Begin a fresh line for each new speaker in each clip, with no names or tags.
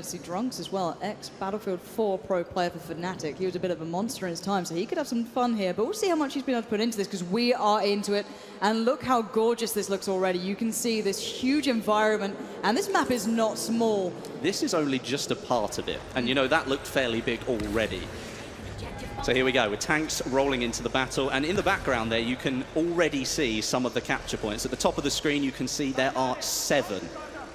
See Drunks as well, ex-Battlefield 4 pro player for Fnatic. He was a bit of a monster in his time, so he could have some fun here. But we'll see how much he's been able to put into this, because we are into it. And look how gorgeous this looks already. You can see this huge environment, and this map is not small.
This is only just a part of it. And you know, that looked fairly big already. So here we go, with tanks rolling into the battle, and in the background there you can already see some of the capture points. At the top of the screen you can see there are 7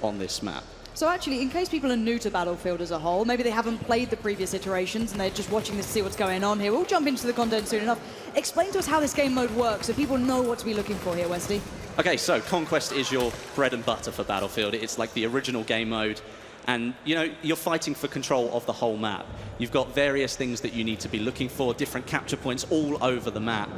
on this map.
So actually, in case people are new to Battlefield as a whole, maybe they haven't played the previous iterations and they're just watching this to see what's going on here, we'll jump into the content soon enough. Explain to us how this game mode works so people know what to be looking for here, Westy.
Okay, so Conquest is your bread and butter for Battlefield. It's like the original game mode. And, you know, you're fighting for control of the whole map. You've got various things that you need to be looking for, different capture points all over the map.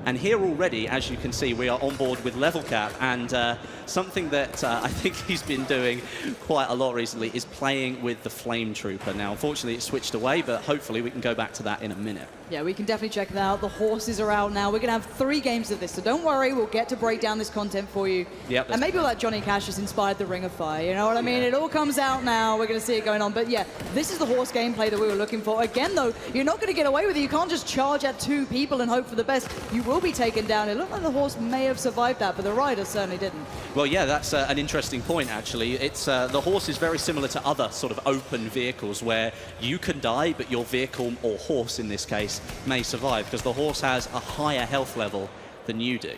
And here already, as you can see, we are on board with Level Cap, and something that I think he's been doing quite a lot recently is playing with the Flame Trooper. Now, unfortunately, it switched away, but hopefully we can go back to that in a minute.
Yeah, we can definitely check that out. The horses are out now. We're going to have 3 games of this, so don't worry. We'll get to break down this content for you.
Yep,
and maybe all that Johnny Cash has inspired the Ring of Fire. You know what I mean? It all comes out now. We're going to see it going on. But yeah, this is the horse gameplay that we were looking for. Again, though, you're not going to get away with it. You can't just charge at 2 people and hope for the best. You will be taken down. It looked like the horse may have survived that, but the rider certainly didn't.
Well, yeah, that's an interesting point, actually. It's the horse is very similar to other sort of open vehicles where you can die, but your vehicle, or horse in this case, may survive, because the horse has a higher health level than you do.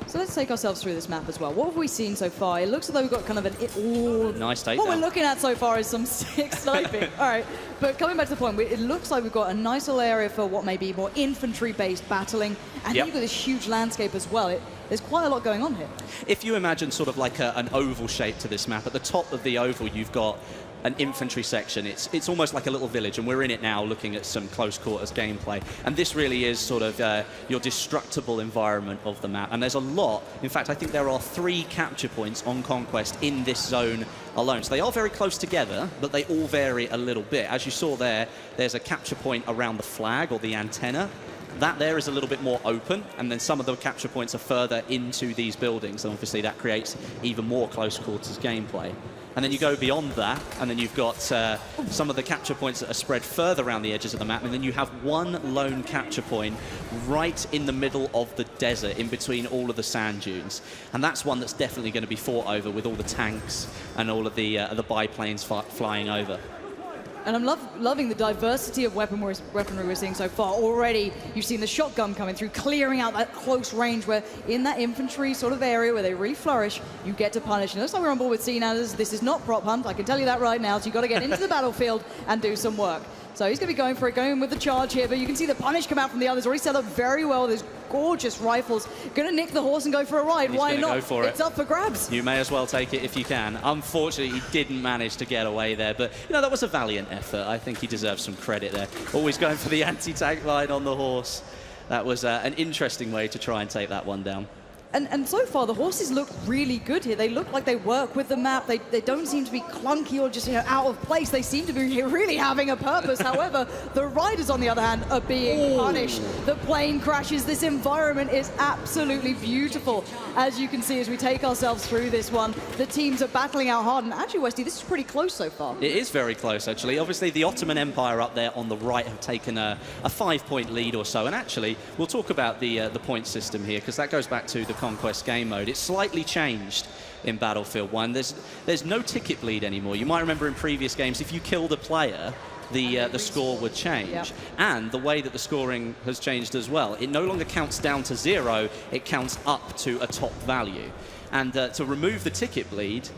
So let's take ourselves through this map as well. What have we seen so far? It looks as though we've got kind of an...
Nice takedown.
What we're looking at so far is some sick sniping. All right, but coming back to the point, it looks like we've got a nice little area for what may be more infantry-based battling, and then you've got this huge landscape as well. There's quite a lot going on here.
If you imagine sort of like an oval shape to this map, at the top of the oval you've got an infantry section. It's almost like a little village, and we're in it now looking at some close quarters gameplay. And this really is sort of your destructible environment of the map. And there's a lot. In fact, I think there are 3 capture points on Conquest in this zone alone. So they are very close together, but they all vary a little bit. As you saw there, there's a capture point around the flag or the antenna. That there is a little bit more open, and then some of the capture points are further into these buildings, and obviously that creates even more close quarters gameplay. And then you go beyond that, and then you've got some of the capture points that are spread further around the edges of the map, and then you have one lone capture point right in the middle of the desert, in between all of the sand dunes. And that's one that's definitely going to be fought over with all the tanks and all of the biplanes flying over.
And I'm loving the diversity of weaponry we're seeing so far. Already, you've seen the shotgun coming through, clearing out that close range where in that infantry sort of area where they really flourish, you get to punish. And it looks like we're on board with Sinai. This is not prop hunt, I can tell you that right now. So you've got to get into the battlefield and do some work. So he's going to be going for it, going with the charge here, but you can see the punish come out from the others. Already set up very well. There's gorgeous rifles. Going to nick the horse and go for a ride. Why not?
Go for it.
It's up for grabs.
You may as well take it if you can. Unfortunately, he didn't manage to get away there, but you know, that was a valiant effort. I think he deserves some credit there. Always going for the anti-tank line on the horse. That was an interesting way to try and take that one down.
And so far, the horses look really good here. They look like they work with the map. They don't seem to be clunky or just out of place. They seem to be really having a purpose. However, the riders, on the other hand, are being punished. The plane crashes. This environment is absolutely beautiful. As you can see, as we take ourselves through this one, the teams are battling out hard. And actually, Westy, this is pretty close so far.
It is very close, actually. Obviously, the Ottoman Empire up there on the right have taken a 5-point lead or so. And actually, we'll talk about the point system here, because that goes back to the Conquest game mode. It's slightly changed in Battlefield 1. There's no ticket bleed anymore. You might remember in previous games, if you killed a player, the score would change. Yep. And the way that the scoring has changed as well. It no longer counts down to 0, it counts up to a top value. And to remove the ticket bleed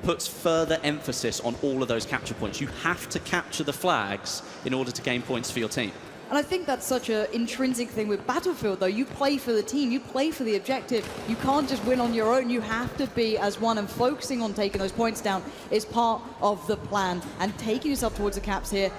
puts further emphasis on all of those capture points. You have to capture the flags in order to gain points for your team.
And I think that's such an intrinsic thing with Battlefield, though. You play for the team, you play for the objective. You can't just win on your own. You have to be as one, and focusing on taking those points down is part of the plan, and taking yourself towards the caps here.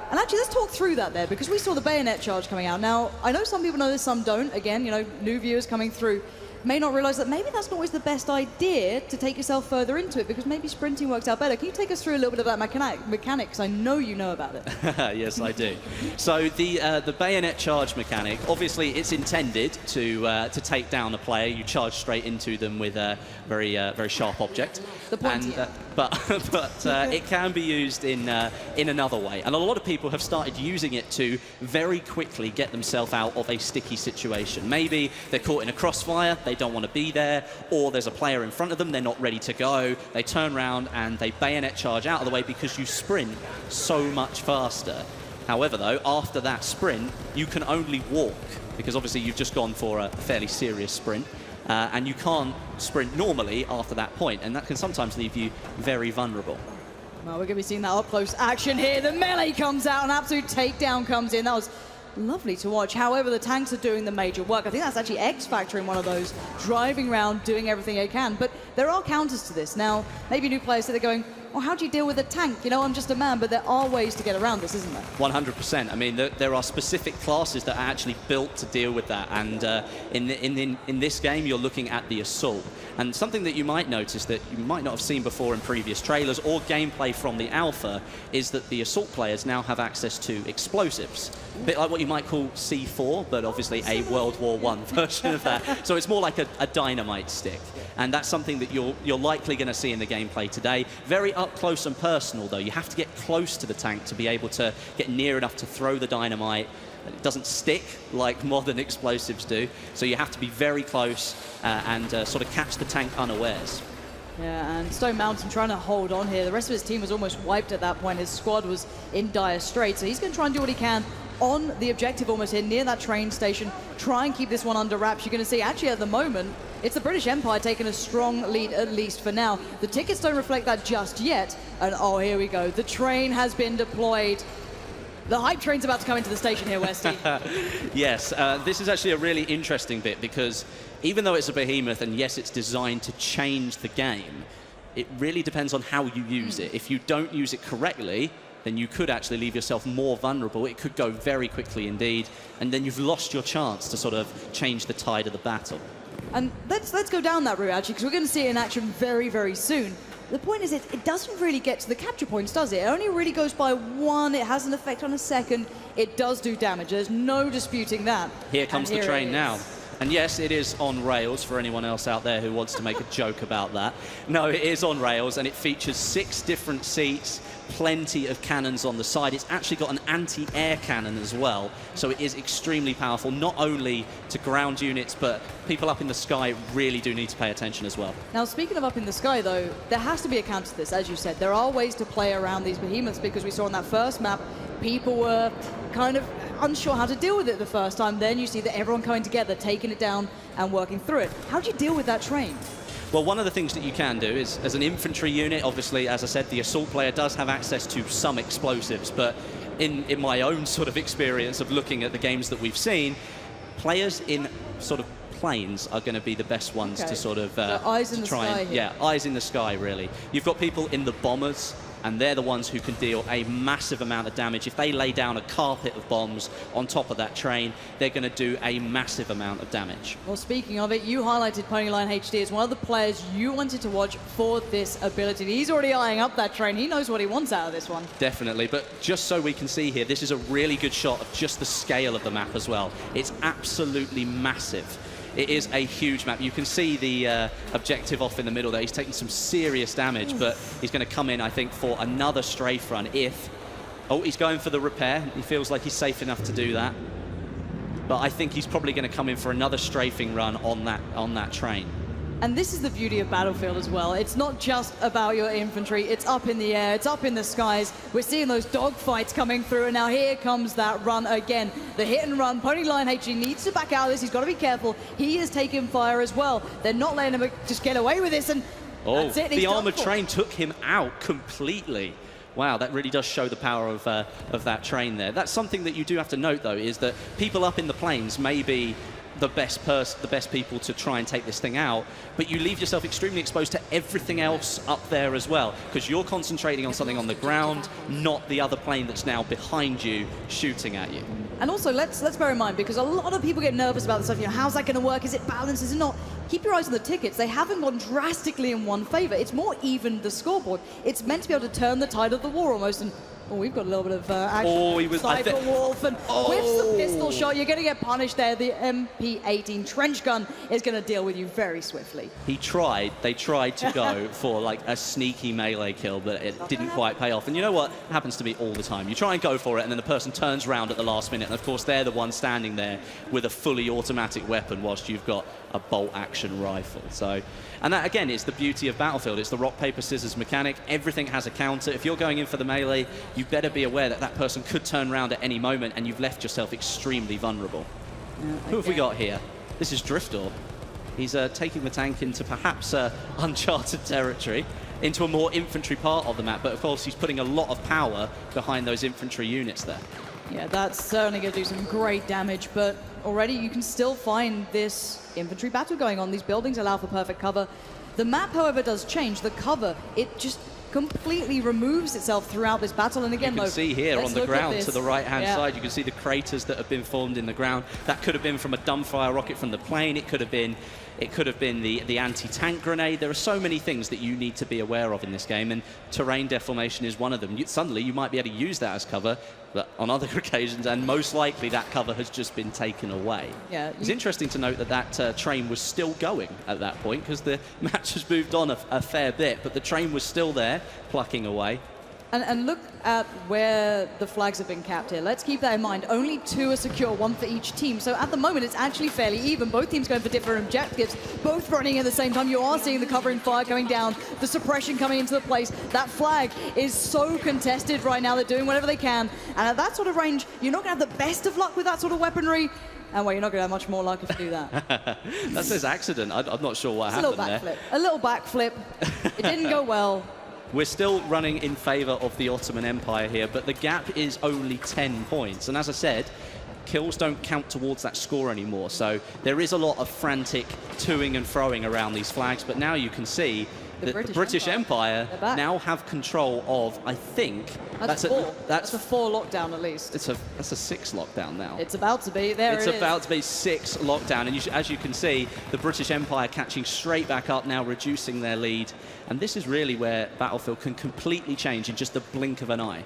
And actually, let's talk through that there, because we saw the bayonet charge coming out. Now, I know some people know this, some don't. Again, you know, new viewers coming through may not realize that maybe that's not always the best idea to take yourself further into it, because maybe sprinting works out better. Can you take us through a little bit of that mechanic? Because I know you know about it.
Yes, I do. So the bayonet charge mechanic, obviously it's intended to take down a player. You charge straight into them with a very sharp object.
The pointy.
but it can be used in another way. And a lot of people have started using it to very quickly get themselves out of a sticky situation. Maybe they're caught in a crossfire, they don't want to be there, or there's a player in front of them, they're not ready to go. They turn around and they bayonet charge out of the way because you sprint so much faster. However, though, after that sprint, you can only walk, because obviously you've just gone for a fairly serious sprint. And you can't sprint normally after that point, and that can sometimes leave you very vulnerable.
Well, we're going to be seeing that up-close action here. The melee comes out, an absolute takedown comes in. That was lovely to watch. However, the tanks are doing the major work. I think that's actually X Factor in one of those, driving around, doing everything they can. But there are counters to this. Now, maybe new players sit there going, well, how do you deal with a tank? You know, I'm just a man, but there are ways to get around this, isn't there? 100%.
I mean, there are specific classes that are actually built to deal with that, and in this game, you're looking at the assault. And something that you might notice that you might not have seen before in previous trailers or gameplay from the alpha is that the assault players now have access to explosives. A bit like what you might call C4, but obviously a World War I version of that. So it's more like a dynamite stick. And that's something that you're likely going to see in the gameplay today. Very up close and personal, though. You have to get close to the tank to be able to get near enough to throw the dynamite. It doesn't stick like modern explosives do, so you have to be very close and sort of catch the tank unawares.
Yeah, and Stone Mountain trying to hold on here. The rest of his team was almost wiped at that point. His squad was in dire straits, so he's going to try and do what he can on the objective almost here, near that train station. Try and keep this one under wraps. You're going to see, actually, at the moment, it's the British Empire taking a strong lead, at least for now. The tickets don't reflect that just yet. And, oh, here we go. The train has been deployed. The hype train's about to come into the station here, Westy.
Yes, this is actually a really interesting bit, because even though it's a Behemoth, and yes, it's designed to change the game, it really depends on how you use it. If you don't use it correctly, then you could actually leave yourself more vulnerable. It could go very quickly indeed, and then you've lost your chance to sort of change the tide of the battle.
And let's go down that route, actually, because we're going to see it in action very, very soon. The point is, it doesn't really get to the capture points, does it? It only really goes by one. It has an effect on a second. It does do damage. There's no disputing that.
Here comes the train now. And yes, it is on rails for anyone else out there who wants to make a joke about that. No, it is on rails, and it features 6 different seats, plenty of cannons on the side. It's actually got an anti-air cannon as well, so it is extremely powerful, not only to ground units, but people up in the sky really do need to pay attention as well.
Now, speaking of up in the sky, though, there has to be a counter to this, as you said. There are ways to play around these behemoths, because we saw on that first map, people were kind of unsure how to deal with it the first time. Then you see that everyone coming together, taking it down and working through it. How do you deal with that train?
Well, one of the things that you can do is, as an infantry unit, obviously, as I said, the assault player does have access to some explosives, but in my own sort of experience of looking at the games that we've seen, players in sort of planes are going to be the best ones to sort of
so eyes in the sky here.
Yeah, eyes in the sky, really. You've got people in the bombers, and they're the ones who can deal a massive amount of damage. If they lay down a carpet of bombs on top of that train, they're going to do a massive amount of damage.
Well, speaking of it, you highlighted Ponyline HD as one of the players you wanted to watch for this ability. He's already eyeing up that train. He knows what he wants out of this one.
Definitely, but just so we can see here, this is a really good shot of just the scale of the map as well. It's absolutely massive. It is a huge map. You can see the objective off in the middle there. He's taking some serious damage, but he's going to come in, I think, for another strafe run if... Oh, he's going for the repair. He feels like he's safe enough to do that. But I think he's probably going to come in for another strafing run on that train.
And this is the beauty of Battlefield as well. It's not just about your infantry. It's up in the air. It's up in the skies. We're seeing those dogfights coming through, and now here comes that run again. The hit and run. Ponyline HD needs to back out of this. He's got to be careful. He is taking fire as well. They're not letting him just get away with this, and that's it.
The armored train took him out completely. Wow, that really does show the power of that train there. That's something that you do have to note, though, is that people up in the planes may be the best people to try and take this thing out, but you leave yourself extremely exposed to everything else up there as well, because you're concentrating on something on the ground, not the other plane that's now behind you shooting at you.
And also, let's bear in mind, because a lot of people get nervous about this stuff, you know, how's that going to work? Is it balanced? Is it not? Keep your eyes on the tickets. They haven't gone drastically in one favor. It's more even the scoreboard. It's meant to be able to turn the tide of the war almost, and Oh, we've got a little bit of action.
Oh, he was...
Cyber Wolf and whiffs the pistol shot. You're going to get punished there. The MP18 trench gun is going to deal with you very swiftly.
They tried to go for like a sneaky melee kill, but it didn't quite pay off. And you know what? It happens to me all the time. You try and go for it, and then the person turns around at the last minute, and of course they're the one standing there with a fully automatic weapon whilst you've got a bolt action rifle. So, and that again is the beauty of Battlefield. It's the rock, paper, scissors mechanic. Everything has a counter. If you're going in for the melee, you better be aware that that person could turn around at any moment, and you've left yourself extremely vulnerable. Who have we got here? This is Driftor. He's taking the tank into perhaps uncharted territory, into a more infantry part of the map, but of course he's putting a lot of power behind those infantry units there.
Yeah, that's certainly going to do some great damage, but already you can still find this infantry battle going on. These buildings allow for perfect cover. The map, however, does change. The cover, it just completely removes itself throughout this battle. And again,
you can see here on the ground to the right-hand
yeah.
side, you can see the craters that have been formed in the ground. That could have been from a dumbfire rocket from the plane. It could have been the anti-tank grenade. There are so many things that you need to be aware of in this game, and terrain deformation is one of them. Suddenly, you might be able to use that as cover, but on other occasions, and most likely that cover has just been taken away.
Yeah,
it's interesting to note that that train was still going at that point, because the match has moved on a fair bit, but the train was still there, plucking away.
And look at where the flags have been capped here. Let's keep that in mind. Only 2 are secure, 1 for each team. So at the moment, it's actually fairly even. Both teams going for different objectives, both running at the same time. You are seeing the covering fire coming down, the suppression coming into the place. That flag is so contested right now. They're doing whatever they can. And at that sort of range, you're not going to have the best of luck with that sort of weaponry. And well, you're not going to have much more luck if you do that.
That says accident. I'm not sure what happened there.
A little backflip. It didn't go well.
We're still running in favour of the Ottoman Empire here, but the gap is only 10 points. And as I said, kills don't count towards that score anymore. So there is a lot of frantic toing and froing around these flags, but now you can see that the British Empire now have control of, I think...
That's a 4 lockdown at least.
That's a 6 lockdown now.
It's about to be. It's
about to be 6 lockdown. And as you can see, the British Empire catching straight back up now, reducing their lead. And this is really where Battlefield can completely change in just the blink of an eye.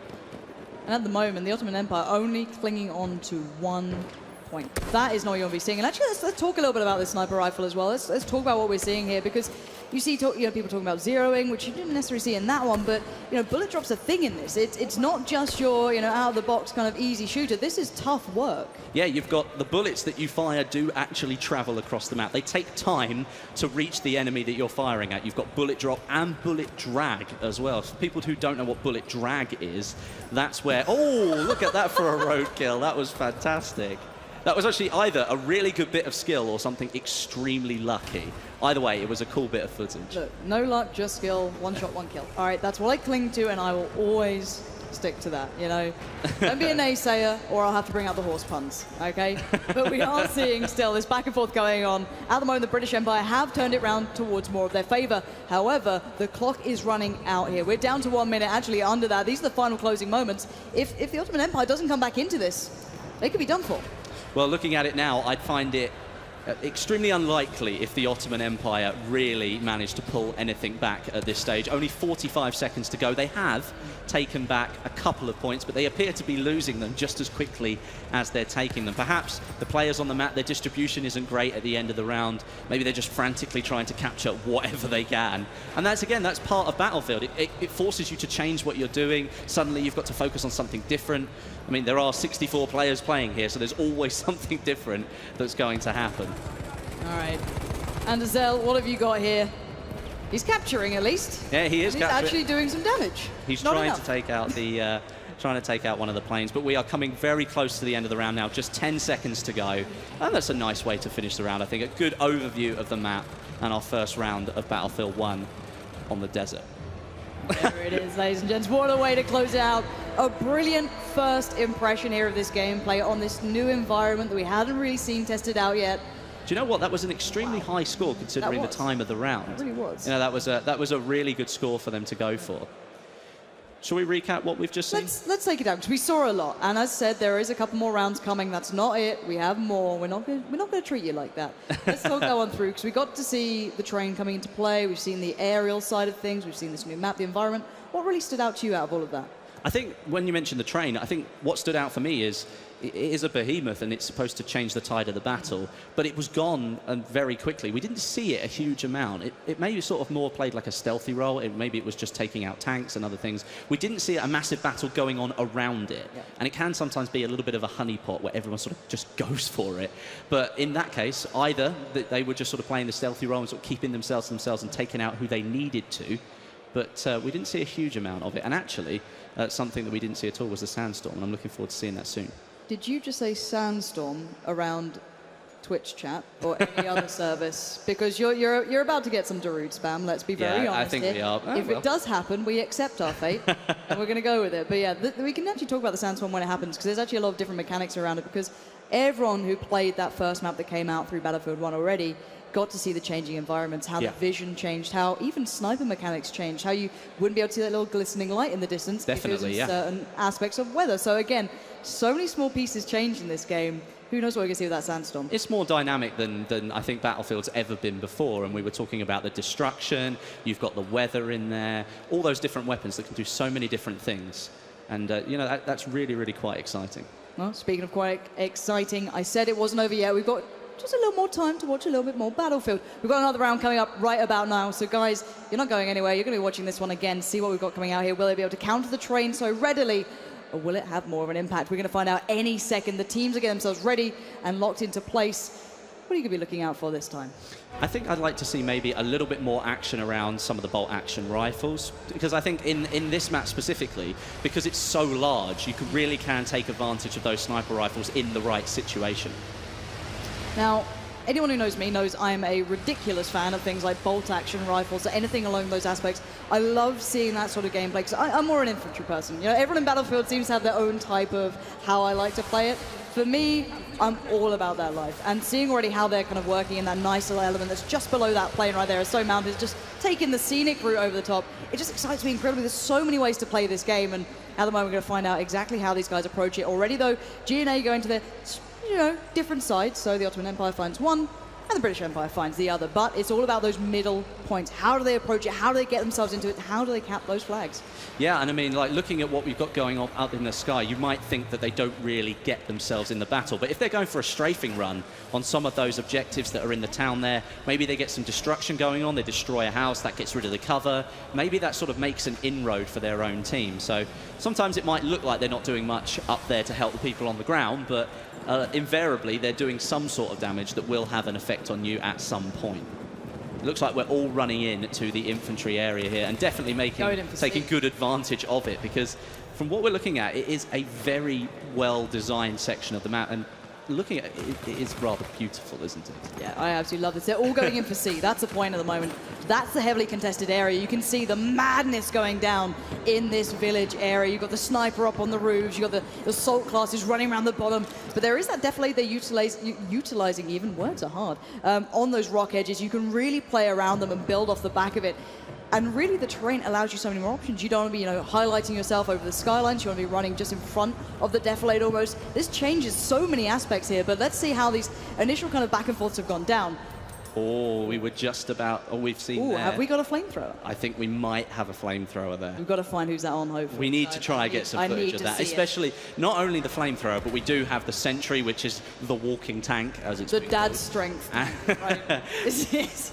And at the moment, the Ottoman Empire only clinging on to 1 point. That is not what you're going to be seeing. And actually, let's talk a little bit about this sniper rifle as well. Let's talk about what we're seeing here, because you see people talking about zeroing, which you didn't necessarily see in that one, but bullet drop's a thing in this. It's not just your out of the box kind of easy shooter. This is tough work. Yeah,
you've got the bullets that you fire do actually travel across the map. They take time to reach the enemy that you're firing at. You've got bullet drop and bullet drag as well. For people who don't know what bullet drag is, that's where... Oh, look at that for a roadkill. That was fantastic. That was actually either a really good bit of skill or something extremely lucky. Either way, it was a cool bit of footage.
Look, no luck, just skill, 1 shot, 1 kill. All right, that's what I cling to, and I will always stick to that, Don't be a naysayer, or I'll have to bring out the horse puns, okay? But we are seeing still this back and forth going on. At the moment, the British Empire have turned it round towards more of their favor. However, the clock is running out here. We're down to 1 minute, actually under that. These are the final closing moments. If the Ottoman Empire doesn't come back into this, they could be done for.
Well, looking at it now, I'd find it extremely unlikely if the Ottoman Empire really managed to pull anything back at this stage. Only 45 seconds to go. They have taken back a couple of points, but they appear to be losing them just as quickly as they're taking them. Perhaps the players on the map, their distribution isn't great at the end of the round. Maybe they're just frantically trying to capture whatever they can. And that's part of Battlefield. It forces you to change what you're doing. Suddenly you've got to focus on something different. I mean, there are 64 players playing here, so there's always something different that's going to happen.
All right. And Azel, what have you got here? He's capturing, at least.
Yeah, he is
capturing. He's actually doing some damage.
He's trying to take out the... trying to take out one of the planes, but we are coming very close to the end of the round now, just 10 seconds to go. And that's a nice way to finish the round, I think. A good overview of the map and our first round of Battlefield 1 on the desert.
There it is, ladies and gents. What a way to close it out. A brilliant first impression here of this gameplay on this new environment that we hadn't really seen tested out yet.
Do you know what? That was an extremely high score considering the time of the round.
It really was.
That was a really good score for them to go for. Shall we recap what we've just seen?
Let's take it down, because we saw a lot. And as said, there is a couple more rounds coming. That's not it. We have more. We're not going to treat you like that. Let's talk that one through, because we got to see the train coming into play. We've seen the aerial side of things. We've seen this new map, the environment. What really stood out to you out of all of that?
I think when you mentioned the train, I think what stood out for me is it is a behemoth and it's supposed to change the tide of the battle, but it was gone and very quickly. We didn't see it a huge amount. It maybe sort of more played like a stealthy role. Maybe it was just taking out tanks and other things. We didn't see a massive battle going on around it.
Yeah.
And it can sometimes be a little bit of a honeypot where everyone sort of just goes for it. But in that case, either they were just sort of playing the stealthy role and sort of keeping themselves to themselves and taking out who they needed to. But we didn't see a huge amount of it. And actually, something that we didn't see at all was the Sandstorm, and I'm looking forward to seeing that soon.
Did you just say Sandstorm around Twitch chat or any other service? Because you're about to get some Darude spam, let's be very honest
I think
here.
we are.
If it does happen, we accept our fate, and we're going to go with it. But yeah, we can actually talk about the Sandstorm when it happens, because there's actually a lot of different mechanics around it, because everyone who played that first map that came out through Battlefield 1 already got to see the changing environments, how the vision changed, how even sniper mechanics changed, how you wouldn't be able to see that little glistening light in the distance because of certain aspects of weather. So again, so many small pieces changed in this game. Who knows what we're going to see with that Sandstorm?
It's more dynamic than I think Battlefield's ever been before, and we were talking about the destruction, you've got the weather in there, all those different weapons that can do so many different things. And, you know, that's really, really quite exciting.
Well, speaking of quite exciting, I said it wasn't over yet. We've got just a little more time to watch a little bit more Battlefield. We've got another round coming up right about now. So guys, you're not going anywhere. You're going to be watching this one again, see what we've got coming out here. Will they be able to counter the train so readily, or will it have more of an impact? We're going to find out any second. The teams are getting themselves ready and locked into place. What are you going to be looking out for this time?
I think I'd like to see maybe a little bit more action around some of the bolt action rifles, because I think in this map specifically, because it's so large, you really can take advantage of those sniper rifles in the right situation.
Now, anyone who knows me knows I'm a ridiculous fan of things like bolt action rifles, or anything along those aspects. I love seeing that sort of gameplay, because I'm more an infantry person. You know, everyone in Battlefield seems to have their own type of how I like to play it. For me, I'm all about that life. And seeing already how they're kind of working in that nice little element that's just below that plane right there is so mounted, just taking the scenic route over the top. It just excites me incredibly. There's so many ways to play this game, and at the moment we're going to find out exactly how these guys approach it. Already though, G&A going to their, you know, different sides. So the Ottoman Empire finds one, and the British Empire finds the other. But it's all about those middle points. How do they approach it? How do they get themselves into it? How do they cap those flags?
Yeah, and I mean, like, looking at what we've got going on up in the sky, you might think that they don't really get themselves in the battle. But if they're going for a strafing run on some of those objectives that are in the town there, maybe they get some destruction going on, they destroy a house, that gets rid of the cover. Maybe that sort of makes an inroad for their own team. So sometimes it might look like they're not doing much up there to help the people on the ground, but invariably they're doing some sort of damage that will have an effect on you at some point. It looks like we're all running in to the infantry area here, and definitely taking good advantage of it, because from what we're looking at, it is a very well-designed section of the map, and looking at it, it is rather beautiful, isn't it?
Yeah, I absolutely love this. They're all going in for C. That's the point at the moment. That's the heavily contested area. You can see the madness going down in this village area. You've got the sniper up on the roofs. You've got the assault classes running around the bottom. But there is that definitely they're utilizing, even words are hard, on those rock edges. You can really play around them and build off the back of it. And really, the terrain allows you so many more options. You don't want to be, you know, highlighting yourself over the skylines. You want to be running just in front of the defilade almost. This changes so many aspects here, but let's see how these initial kind of back and forths have gone down.
Oh, we were just about, we've seen there.
Have we got a flamethrower?
I think we might have a flamethrower there.
We've got to find who's that on, hopefully.
We need to try and get some footage of that, especially not only the flamethrower, but we do have the sentry, which is the walking tank, as it's
the dad's strength. Right.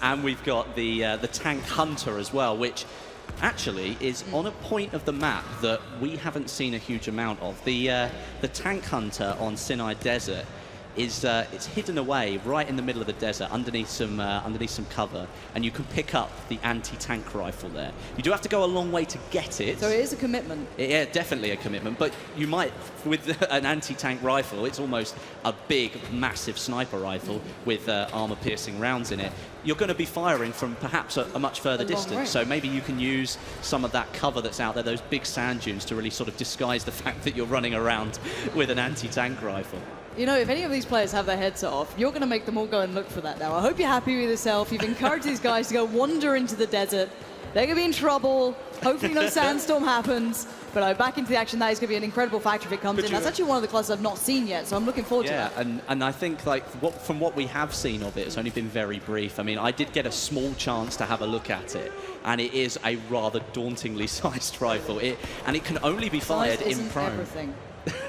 And we've got the tank hunter as well, which actually is on a point of the map that we haven't seen a huge amount of. The tank hunter on Sinai Desert is it's hidden away right in the middle of the desert underneath some cover, and you can pick up the anti-tank rifle there. You do have to go a long way to get it.
So it is a commitment.
Yeah, definitely a commitment, but you might, with an anti-tank rifle, it's almost a big, massive sniper rifle with armor-piercing rounds in it. You're going to be firing from perhaps a much further distance, so maybe you can use some of that cover that's out there, those big sand dunes, to really sort of disguise the fact that you're running around with an anti-tank rifle.
You know, if any of these players have their heads off, you're going to make them all go and look for that now. I hope you're happy with yourself. You've encouraged these guys to go wander into the desert They're going to be in trouble. Hopefully no Sandstorm happens. But back into the action, that is going to be an incredible factor if it comes in. That's actually one of the classes I've not seen yet, so I'm looking forward to that.
Yeah, and I think like from what we have seen of it, it's only been very brief. I mean, I did get a small chance to have a look at it, and it is a rather dauntingly sized rifle. And it can only be fired in prone.
Everything.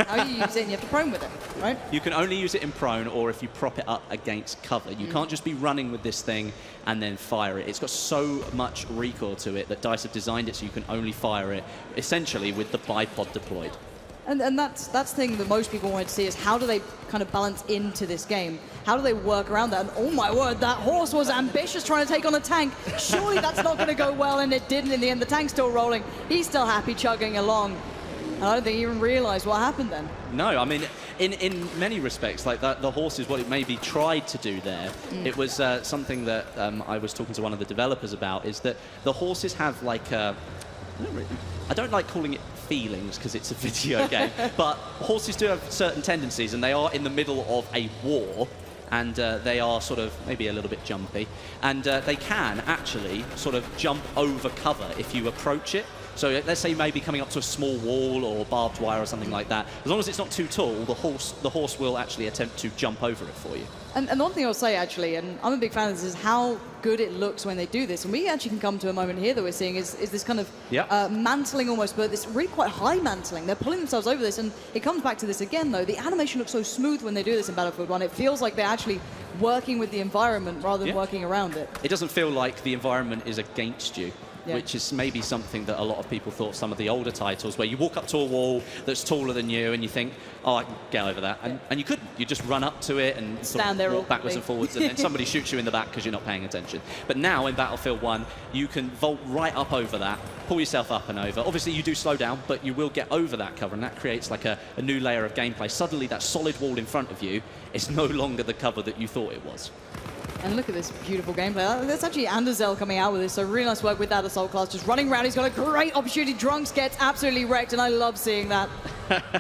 How you use it, and you have to prone with it, right?
You can only use it in prone or if you prop it up against cover. You can't just be running with this thing and then fire it. It's got so much recoil to it that DICE have designed it so you can only fire it essentially with the bipod deployed.
And that's the thing that most people wanted to see is how do they kind of balance into this game? How do they work around that? And oh my word, that horse was ambitious trying to take on a tank. Surely that's not going to go well, and it didn't in the end. The tank's still rolling. He's still happy chugging along. I don't think he even realized what happened then.
No, I mean, in many respects, like the horse is what it maybe tried to do there. It was something that I was talking to one of the developers about, is that the horses have like I don't like calling it feelings because it's a video game, but horses do have certain tendencies, and they are in the middle of a war, and they are sort of maybe a little bit jumpy, and they can actually sort of jump over cover if you approach it. So let's say maybe coming up to a small wall or barbed wire or something like that. As long as it's not too tall, the horse will actually attempt to jump over it for you.
And one thing I'll say, actually, and I'm a big fan of this, is how good it looks when they do this. And we actually can come to a moment here that we're seeing is this kind of mantling almost, but this really quite high mantling. They're pulling themselves over this, and it comes back to this again, though. The animation looks so smooth when they do this in Battlefield 1. It feels like they're actually working with the environment rather than working around it.
It doesn't feel like the environment is against you. Which is maybe something that a lot of people thought some of the older titles, where you walk up to a wall that's taller than you and you think, oh, I can get over that. And you couldn't. You just run up to it and sort of walk backwards and forwards, and then somebody shoots you in the back because you're not paying attention. But now in Battlefield 1, you can vault right up over that, pull yourself up and over. Obviously, you do slow down, but you will get over that cover, and that creates like a new layer of gameplay. Suddenly, that solid wall in front of you is no longer the cover that you thought it was.
And look at this beautiful gameplay. That's actually Anderzel coming out with this, so really nice work with that assault class. Just running around, he's got a great opportunity. Drunks gets absolutely wrecked, and I love seeing that.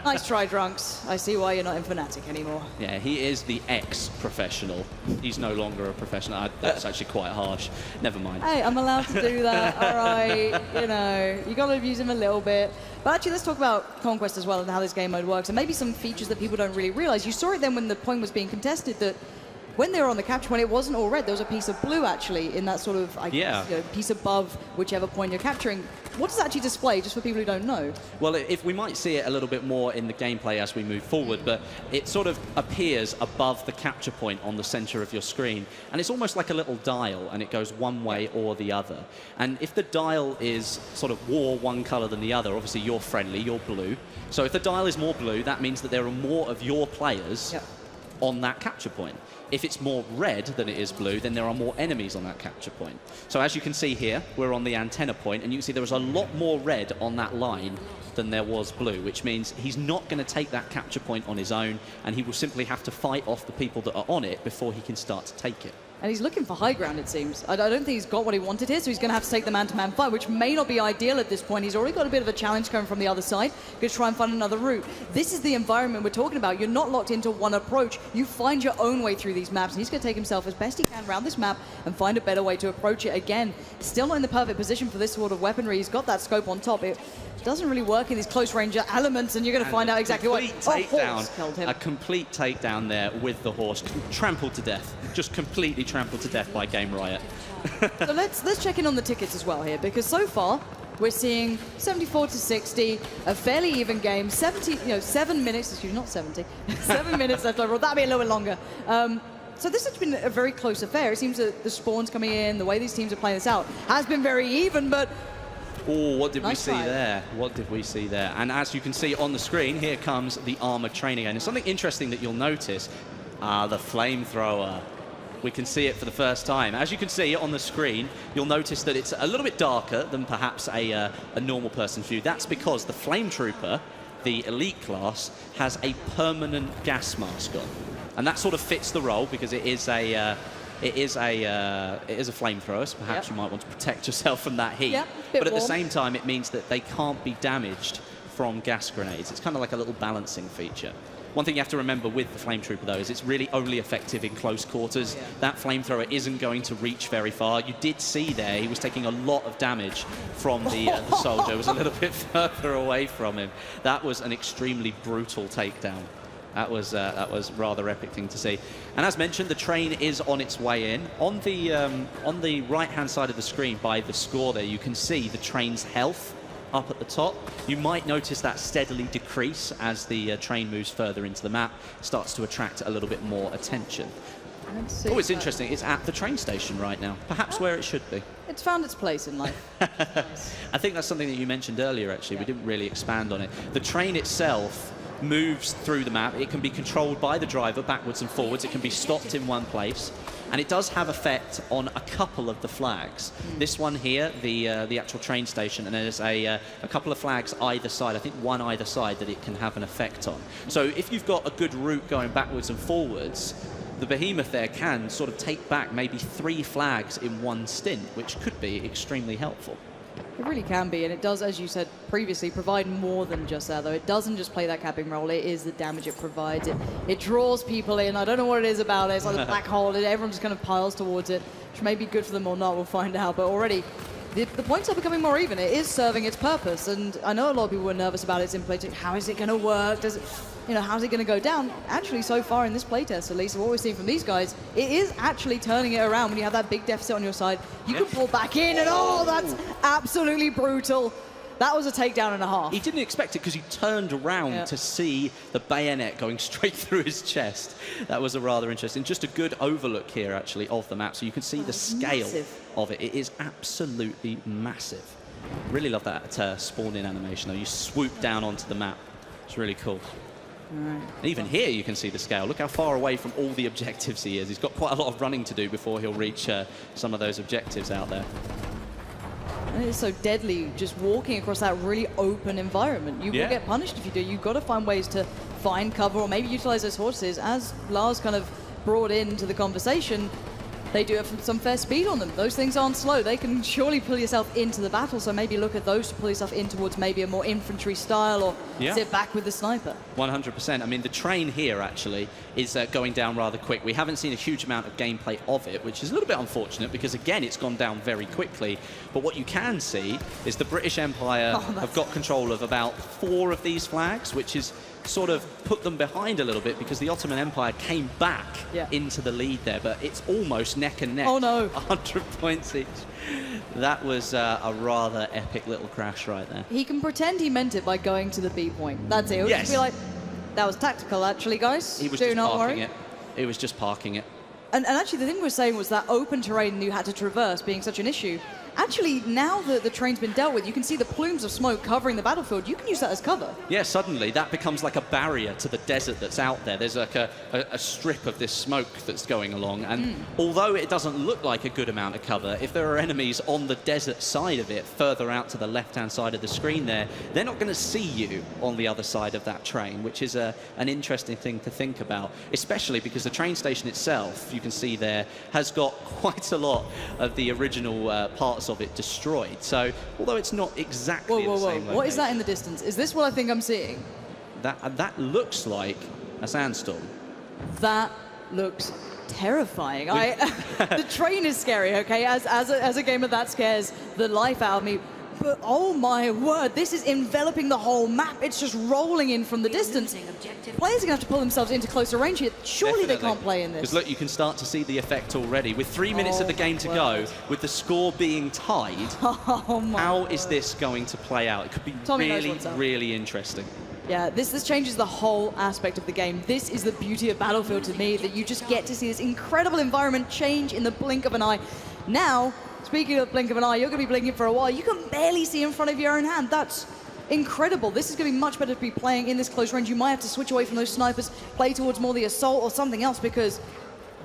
Nice try, Drunks. I see why you're not in Fnatic anymore. Yeah,
he is the ex-professional. He's no longer a professional. That's actually quite harsh. Never mind.
Hey, I'm allowed to do that, all right. You know, you got to abuse him a little bit. But actually, let's talk about Conquest as well and how this game mode works, and maybe some features that people don't really realize. You saw it then when the point was being contested that when they were on the capture point, it wasn't all red. There was a piece of blue, actually, in that sort of piece above whichever point you're capturing. What does it actually display, just for people who don't know?
Well, if we might see it a little bit more in the gameplay as we move forward, but it sort of appears above the capture point on the center of your screen, and it's almost like a little dial, and it goes one way or the other. And if the dial is sort of one color than the other, obviously you're friendly, you're blue. So if the dial is more blue, that means that there are more of your players on that capture point. If it's more red than it is blue, then there are more enemies on that capture point. So as you can see here, we're on the antenna point, and you can see there was a lot more red on that line than there was blue, which means he's not going to take that capture point on his own, and he will simply have to fight off the people that are on it before he can start to take it.
And he's looking for high ground, it seems. I don't think he's got what he wanted here, so he's going to have to take the man-to-man fight, which may not be ideal at this point. He's already got a bit of a challenge coming from the other side. Going to try and find another route. This is the environment we're talking about. You're not locked into one approach. You find your own way through these maps, and he's going to take himself as best he can around this map and find a better way to approach it again. Still not in the perfect position for this sort of weaponry. He's got that scope on top. It doesn't really work in these close range elements, and you're going to find out exactly what.
A complete takedown there with the horse, trampled to death, just completely trampled to death by Game Riot.
So let's check in on the tickets as well here, because so far we're seeing 74 to 60, a fairly even game. 7 minutes. Excuse me, not 70. 7 minutes left overall. That'll be a little bit longer. So this has been a very close affair. It seems that the spawns coming in, the way these teams are playing this out, has been very even, but.
Oh, what did we see there? What did we see there? And as you can see on the screen, here comes the armored train again. And something interesting that you'll notice, the flamethrower. We can see it for the first time. As you can see on the screen, you'll notice that it's a little bit darker than perhaps a normal person's view. That's because the Flame Trooper, the elite class, has a permanent gas mask on. And that sort of fits the role because it is a flamethrower, so perhaps you might want to protect yourself from that heat. But at the same time, it means that they can't be damaged from gas grenades. It's kind of like a little balancing feature. One thing you have to remember with the Flame Trooper, though, is it's really only effective in close quarters. That flamethrower isn't going to reach very far. You did see there, he was taking a lot of damage from the soldier. It was a little bit further away from him. That was an extremely brutal takedown. That was rather epic thing to see. And as mentioned, the train is on its way in. On the right-hand side of the screen by the score there, you can see the train's health up at the top. You might notice that steadily decrease as the train moves further into the map, starts to attract a little bit more attention. Oh, it's interesting. It's at the train station right now, perhaps where it should be.
It's found its place in life. Nice.
I think that's something that you mentioned earlier, actually. We didn't really expand on it. The train itself moves through the map. It can be controlled by the driver backwards and forwards. It can be stopped in one place. And it does have effect on a couple of the flags. This one here, the actual train station, and there's a couple of flags either side, I think one either side, that it can have an effect on. So if you've got a good route going backwards and forwards, the Behemoth there can sort of take back maybe 3 flags in one stint, which could be extremely helpful.
It really can be, and it does, as you said previously, provide more than just that, though. It doesn't just play that capping role, it is the damage it provides. It draws people in. I don't know what it is about it. It's like a black hole, and everyone just kind of piles towards it, which may be good for them or not, we'll find out. But already, the points are becoming more even. It is serving its purpose, and I know a lot of people were nervous about its in-play. How is it going to work? Does it, how's it going to go down? Actually, so far in this playtest, at least, what we're seeing from these guys, it is actually turning it around. When you have that big deficit on your side, you can pull back in, and oh, that's absolutely brutal. That was a takedown and a half.
He didn't expect it because he turned around to see the bayonet going straight through his chest. That was a rather interesting, just a good overlook here, actually, of the map. So you can see the scale of it. It is absolutely massive. Really love that spawn-in animation, though. You swoop down onto the map. It's really cool. And even here you can see the scale. Look how far away from all the objectives he is. He's got quite a lot of running to do before he'll reach some of those objectives out there.
And it's so deadly just walking across that really open environment. You will get punished if you do. You've got to find ways to find cover or maybe utilize those horses. As Lars kind of brought into the conversation, they do have some fair speed on them. Those things aren't slow. They can surely pull yourself into the battle, so maybe look at those to pull yourself in towards maybe a more infantry style or sit back with the sniper.
100%. I mean, the train here, actually, is going down rather quick. We haven't seen a huge amount of gameplay of it, which is a little bit unfortunate because, again, it's gone down very quickly. But what you can see is the British Empire have got control of about 4 of these flags, which is sort of put them behind a little bit because the Ottoman Empire came back into the lead there, but it's almost neck and neck.
Oh no.
100 points each. That was a rather epic little crash right there.
He can pretend he meant it by going to the B point. That's it. He'll just be like, that was tactical actually, guys.
He was
Do
just
not
parking
worry.
it. He was just parking it.
And actually the thing we were saying was that open terrain you had to traverse being such an issue. Actually, now that the train's been dealt with, you can see the plumes of smoke covering the battlefield. You can use that as cover.
Yeah, suddenly that becomes like a barrier to the desert that's out there. There's like a strip of this smoke that's going along, and although it doesn't look like a good amount of cover, if there are enemies on the desert side of it, further out to the left-hand side of the screen there, they're not going to see you on the other side of that train, which is an interesting thing to think about, especially because the train station itself, you can see there, has got quite a lot of the original parts of it destroyed. So although it's not exactly the same location.
What is that in the distance? Is this what I think I'm seeing?
That looks like a sandstorm.
That looks terrifying. The train is scary, okay? As a gamer, that scares the life out of me. But oh my word, this is enveloping the whole map. It's just rolling in from the distance. Players are going to have to pull themselves into closer range here. Surely they can't play in this.
Because look, you can start to see the effect already. With 3 minutes of the game to go, with the score being tied, how is this going to play out? It could be really, really interesting.
Yeah, this changes the whole aspect of the game. This is the beauty of Battlefield to me, that you just get to see this incredible environment change in the blink of an eye. Now, speaking of blink of an eye, you're going to be blinking for a while. You can barely see in front of your own hand. That's incredible. This is going to be much better to be playing in this close range. You might have to switch away from those snipers, play towards more the assault or something else, because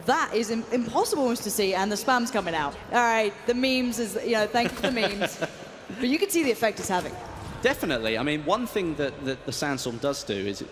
that is impossible almost to see, and the spam's coming out. All right, the memes is, thank you for the memes. But you can see the effect it's having.
Definitely. I mean, one thing that the Sandstorm does do is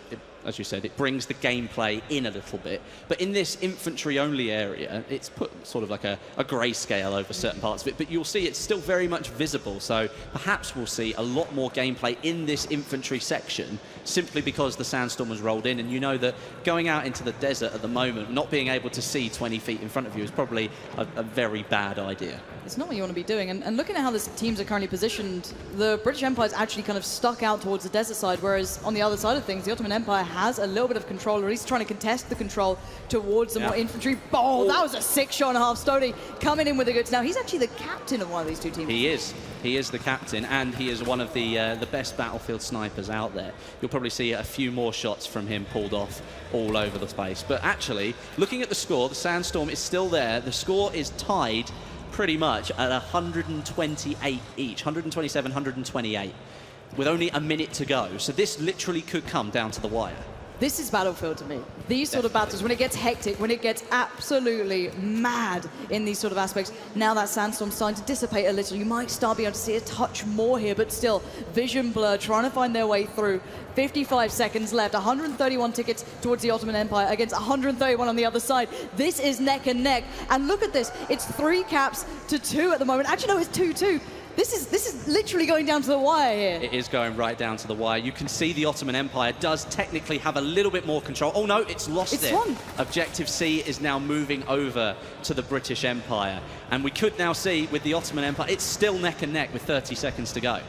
as you said, it brings the gameplay in a little bit. But in this infantry-only area, it's put sort of like a grayscale over certain parts of it, but you'll see it's still very much visible. So perhaps we'll see a lot more gameplay in this infantry section simply because the Sandstorm was rolled in. And you know that going out into the desert at the moment, not being able to see 20 feet in front of you is probably a very bad idea.
It's not what you want to be doing. And looking at how the teams are currently positioned, the British Empire is actually kind of stuck out towards the desert side, whereas on the other side of things, the Ottoman Empire has a little bit of control, or at least trying to contest the control towards the more infantry. Oh, that was a 6-shot-and-a-half. Stoney coming in with the goods. Now, he's actually the captain of one of these two teams.
He is. He is the captain, and he is one of the best battlefield snipers out there. You'll probably see a few more shots from him pulled off all over the place. But actually, looking at the score, the Sandstorm is still there. The score is tied pretty much at 128 each, 127, 128, with only a minute to go. So this literally could come down to the wire.
This is Battlefield to me. These sort of battles, when it gets hectic, when it gets absolutely mad in these sort of aspects, now that Sandstorm's starting to dissipate a little. You might start being able to see a touch more here, but still, vision blur, trying to find their way through. 55 seconds left, 131 tickets towards the Ottoman Empire against 131 on the other side. This is neck and neck. And look at this, it's 3 caps to 2 at the moment. Actually, no, it's 2-2. This is literally going down to the wire here.
It is going right down to the wire. You can see the Ottoman Empire does technically have a little bit more control. Oh no, it's lost it. Objective C is now moving over to the British Empire. And we could now see with the Ottoman Empire, it's still neck and neck with 30 seconds to go.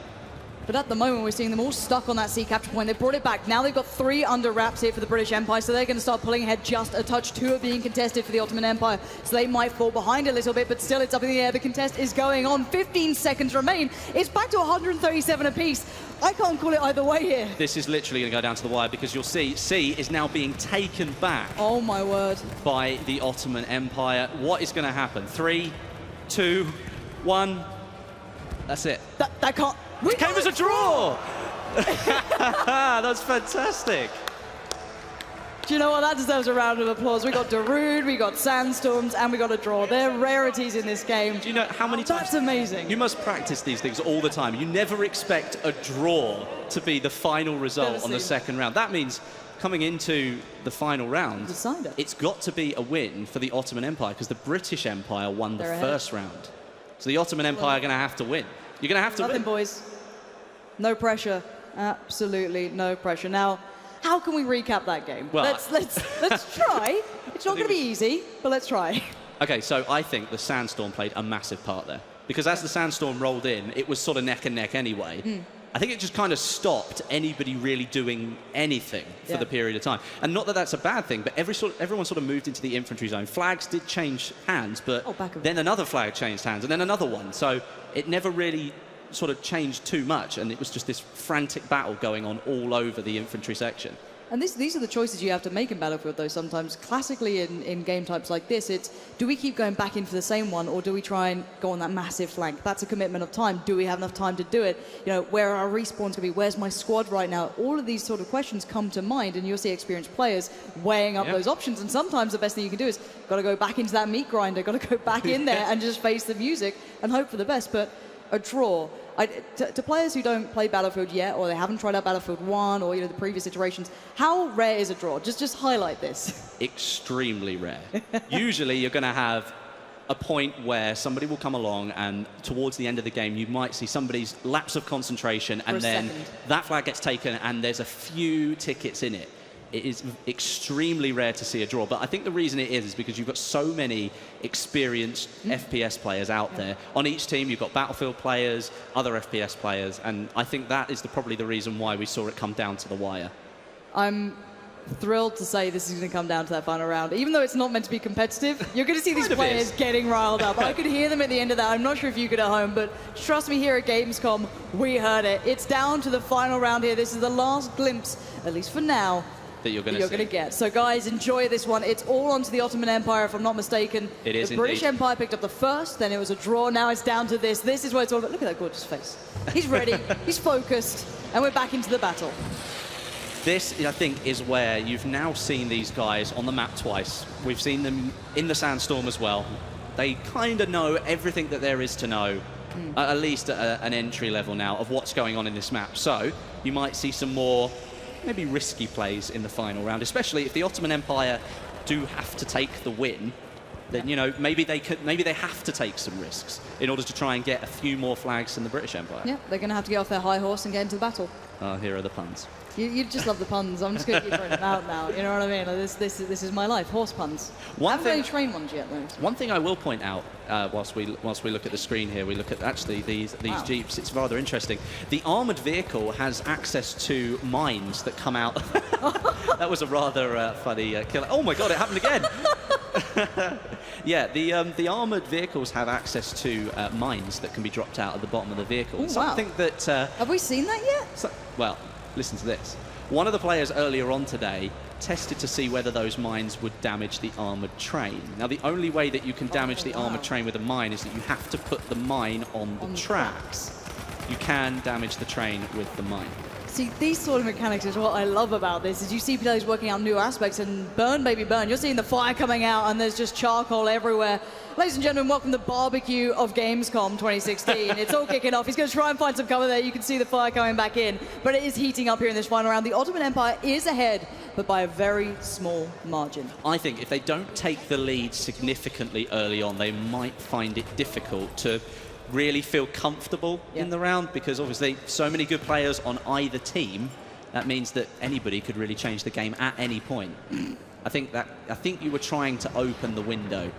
But at the moment, we're seeing them all stuck on that C capture point. They brought it back. Now they've got 3 under wraps here for the British Empire, so they're going to start pulling ahead just a touch. 2 are being contested for the Ottoman Empire, so they might fall behind a little bit, but still it's up in the air. The contest is going on. 15 seconds remain. It's back to 137 apiece. I can't call it either way here.
This is literally going to go down to the wire because you'll see C is now being taken back.
Oh my word.
By the Ottoman Empire. What is going to happen? 3, 2, 1. That's it.
That can't...
It came as a draw! That's fantastic.
Do you know what? That deserves a round of applause. We got Darude, we got Sandstorms, and we got a draw. They're rarities in this game.
Do you know how many times?
That's amazing.
You must practice these things all the time. You never expect a draw to be the final result on the second round. That means coming into the final round, it's got to be a win for the Ottoman Empire because the British Empire won the first round. So the Ottoman Empire are going to have to win. You're going to have to win.
Boys. No pressure. Absolutely no pressure. Now, how can we recap that game? Well, let's try. It's not going to be easy, but let's try.
Okay, so I think the Sandstorm played a massive part there. Because as the Sandstorm rolled in, it was sort of neck and neck anyway. I think it just kind of stopped anybody really doing anything for the period of time. And not that that's a bad thing, but everyone sort of moved into the infantry zone. Flags did change hands, but then another flag changed hands, and then another one. So it never really sort of changed too much, and it was just this frantic battle going on all over the infantry section.
And these are the choices you have to make in Battlefield, though, sometimes. Classically, in game types like this, it's, do we keep going back in for the same one, or do we try and go on that massive flank? That's a commitment of time. Do we have enough time to do it? You know, where are our respawns going to be? Where's my squad right now? All of these sort of questions come to mind, and you'll see experienced players weighing up those options. And sometimes the best thing you can do is, got to go back into that meat grinder, got to go back in there and just face the music and hope for the best. But a draw. To players who don't play Battlefield yet, or they haven't tried out Battlefield 1 or the previous iterations, how rare is a draw? Just highlight this.
Extremely rare. Usually you're going to have a point where somebody will come along and towards the end of the game you might see somebody's lapse of concentration and then that flag gets taken and there's a few tickets in it. It is extremely rare to see a draw, but I think the reason it is because you've got so many experienced FPS players out there. On each team, you've got Battlefield players, other FPS players, and I think that is probably the reason why we saw it come down to the wire.
I'm thrilled to say this is going to come down to that final round. Even though it's not meant to be competitive, you're going to see these players getting riled up. I could hear them at the end of that. I'm not sure if you could at home, but trust me, here at Gamescom, we heard it. It's down to the final round here. This is the last glimpse, at least for now,
that you're going to
get. So guys, enjoy this one. It's all onto the Ottoman Empire, if I'm not mistaken.
It is
the British Empire picked up the first, then it was a draw. Now it's down to this. This is what it's all about. Look at that gorgeous face. He's ready, he's focused, and we're back into the battle.
This, I think, is where you've now seen these guys on the map twice. We've seen them in the Sandstorm as well. They kind of know everything that there is to know, at least at an entry level now, of what's going on in this map. So you might see some more maybe risky plays in the final round, especially if the Ottoman Empire do have to take the win. Then, you know, maybe they have to take some risks in order to try and get a few more flags than the British Empire.
Yeah, they're going to have to get off their high horse and get into the battle.
Oh, here are the puns.
You just love the puns. I'm just going to keep throwing them out now. You know what I mean? Like this is my life. Horse puns. I haven't really trained ones yet, though.
One thing I will point out whilst we look at the screen here, we look at actually these
Wow.
Jeeps. It's rather interesting. The armoured vehicle has access to mines that come out. That was a rather funny killer. Oh my God! It happened again. Yeah, the armoured vehicles have access to mines that can be dropped out at the bottom of the vehicle.
Ooh,
Something
wow.
that
Have we seen that yet?
well, listen to this. One of the players earlier on today tested to see whether those mines would damage the armoured train. Now, the only way that you can damage the armoured train with a mine is that you have to put the mine on the tracks. You can damage the train with the mine.
See, these sort of mechanics is what I love about this, is you see players working out new aspects, and burn, baby, burn. You're seeing the fire coming out, and there's just charcoal everywhere. Ladies and gentlemen, welcome to the barbecue of Gamescom 2016. It's all kicking off. He's going to try and find some cover there. You can see the fire coming back in, but it is heating up here in this final round. The Ottoman Empire is ahead, but by a very small margin.
I think if they don't take the lead significantly early on, they might find it difficult to really feel comfortable in the round, because obviously so many good players on either team. That means that anybody could really change the game at any point. I think you were trying to open the window.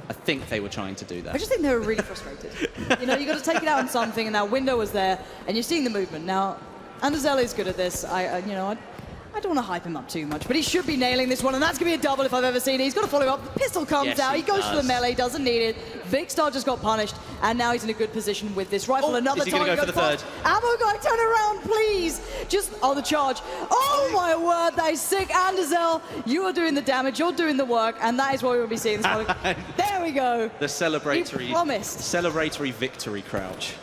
I think they were trying to do that.
I just think they were really frustrated. You know, you got to take it out on something, and that window was there, and you're seeing the movement. Now, Anderzel is good at this. I don't want to hype him up too much, but he should be nailing this one, and that's going to be a double if I've ever seen it. He's got to follow up. The pistol comes out. He goes for the melee, doesn't need it. Vikkstar just got punished, and now he's in a good position with this rifle. Another
is he going to go for the third?
Ammo guy, turn around, please. The charge. Oh, my word, that is sick. Anderzel, you are doing the damage. You're doing the work, and that is what we will be seeing this morning. There we go.
The celebratory,
he promised.
Celebratory victory crouch.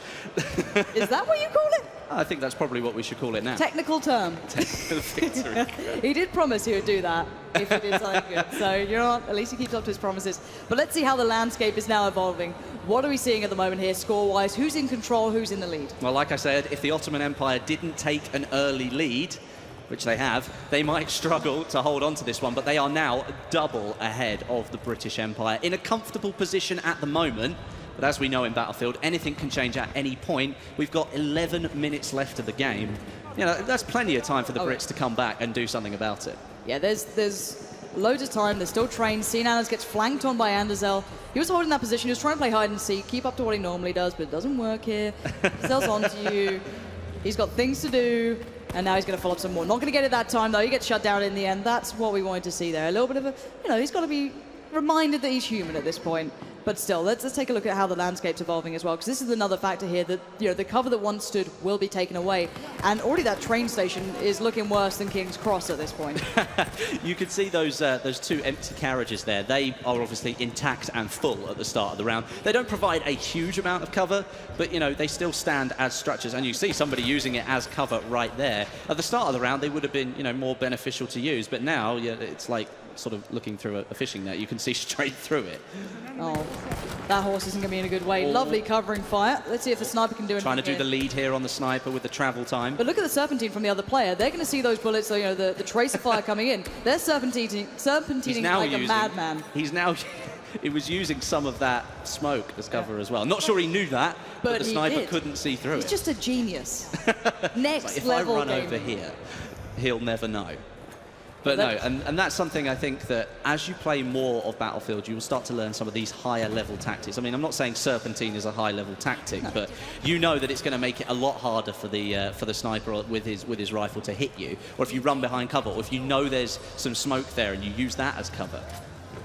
Is that what you call it?
I think that's probably what we should call it now.
Technical term.
Victory.
He did promise he would do that if he did something good. So, you know what? At least he keeps up to his promises. But let's see how the landscape is now evolving. What are we seeing at the moment here, score-wise? Who's in control? Who's in the lead?
Well, like I said, if the Ottoman Empire didn't take an early lead, which they have, they might struggle to hold on to this one, but they are now double ahead of the British Empire in a comfortable position at the moment. But as we know in Battlefield, anything can change at any point. We've got 11 minutes left of the game. You know, that's plenty of time for the Brits to come back and do something about it.
Yeah, there's loads of time. There's still trains. Sinai gets flanked on by Anderzel. He was holding that position. He was trying to play hide and seek, keep up to what he normally does, but it doesn't work here. Anderzel's onto you. He's got things to do, and now he's going to follow up some more. Not going to get it that time, though. He gets shut down in the end. That's what we wanted to see there. A little bit of a, he's got to be reminded that he's human at this point. But still, let's take a look at how the landscape's evolving as well, because this is another factor here that, the cover that once stood will be taken away. And already that train station is looking worse than King's Cross at this point.
You can see those two empty carriages there. They are obviously intact and full at the start of the round. They don't provide a huge amount of cover, but, they still stand as structures. And you see somebody using it as cover right there. At the start of the round, they would have been, more beneficial to use. But now, it's like sort of looking through a fishing net. You can see straight through it.
Oh, that horse isn't going to be in a good way.
Oh.
Lovely covering fire. Let's see if the sniper can do anything.
Trying to do the lead here on the sniper with the travel time.
But look at the serpentine from the other player. They're going to see those bullets, the tracer fire coming in. They're serpentining like a madman.
He was using some of that smoke as cover as well. Not sure he knew that, but the sniper couldn't see through it.
He's just a genius. Next
like, if
level
I run
gamer.
over here, he'll never know. But no, and that's something I think that as you play more of Battlefield, you will start to learn some of these higher level tactics. I mean, I'm not saying Serpentine is a high level tactic, but you know that it's going to make it a lot harder for the sniper with his rifle to hit you, or if you run behind cover, or if you know there's some smoke there and you use that as cover.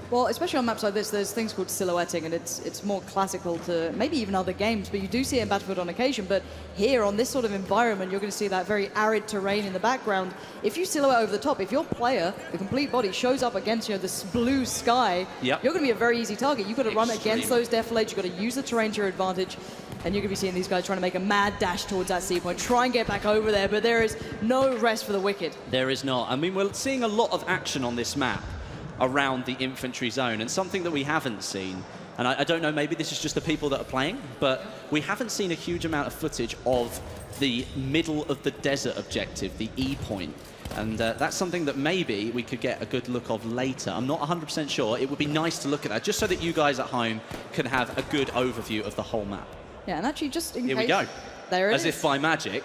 Well, especially on maps like this, there's things called silhouetting, and it's more classical to maybe even other games, but you do see it in Battlefield on occasion. But here, on this sort of environment, you're going to see that very arid terrain in the background. If you silhouette over the top, if your player, the complete body, shows up against this blue sky, you're going to be a very easy target. You've got to run against those defilades, you've got to use the terrain to your advantage, and you're going to be seeing these guys trying to make a mad dash towards that sea point, try and get back over there, but there is no rest for the wicked.
There is not. I mean, we're seeing a lot of action on this map around the infantry zone, and something that we haven't seen, and I don't know, maybe this is just the people that are playing, but we haven't seen a huge amount of footage of the middle of the desert objective, the E point. And that's something that maybe we could get a good look of later. I'm not 100% sure. It would be nice to look at that, just so that you guys at home can have a good overview of the whole map.
Yeah, and actually, just in
Here
case,
we go.
There it
As
is.
if by magic,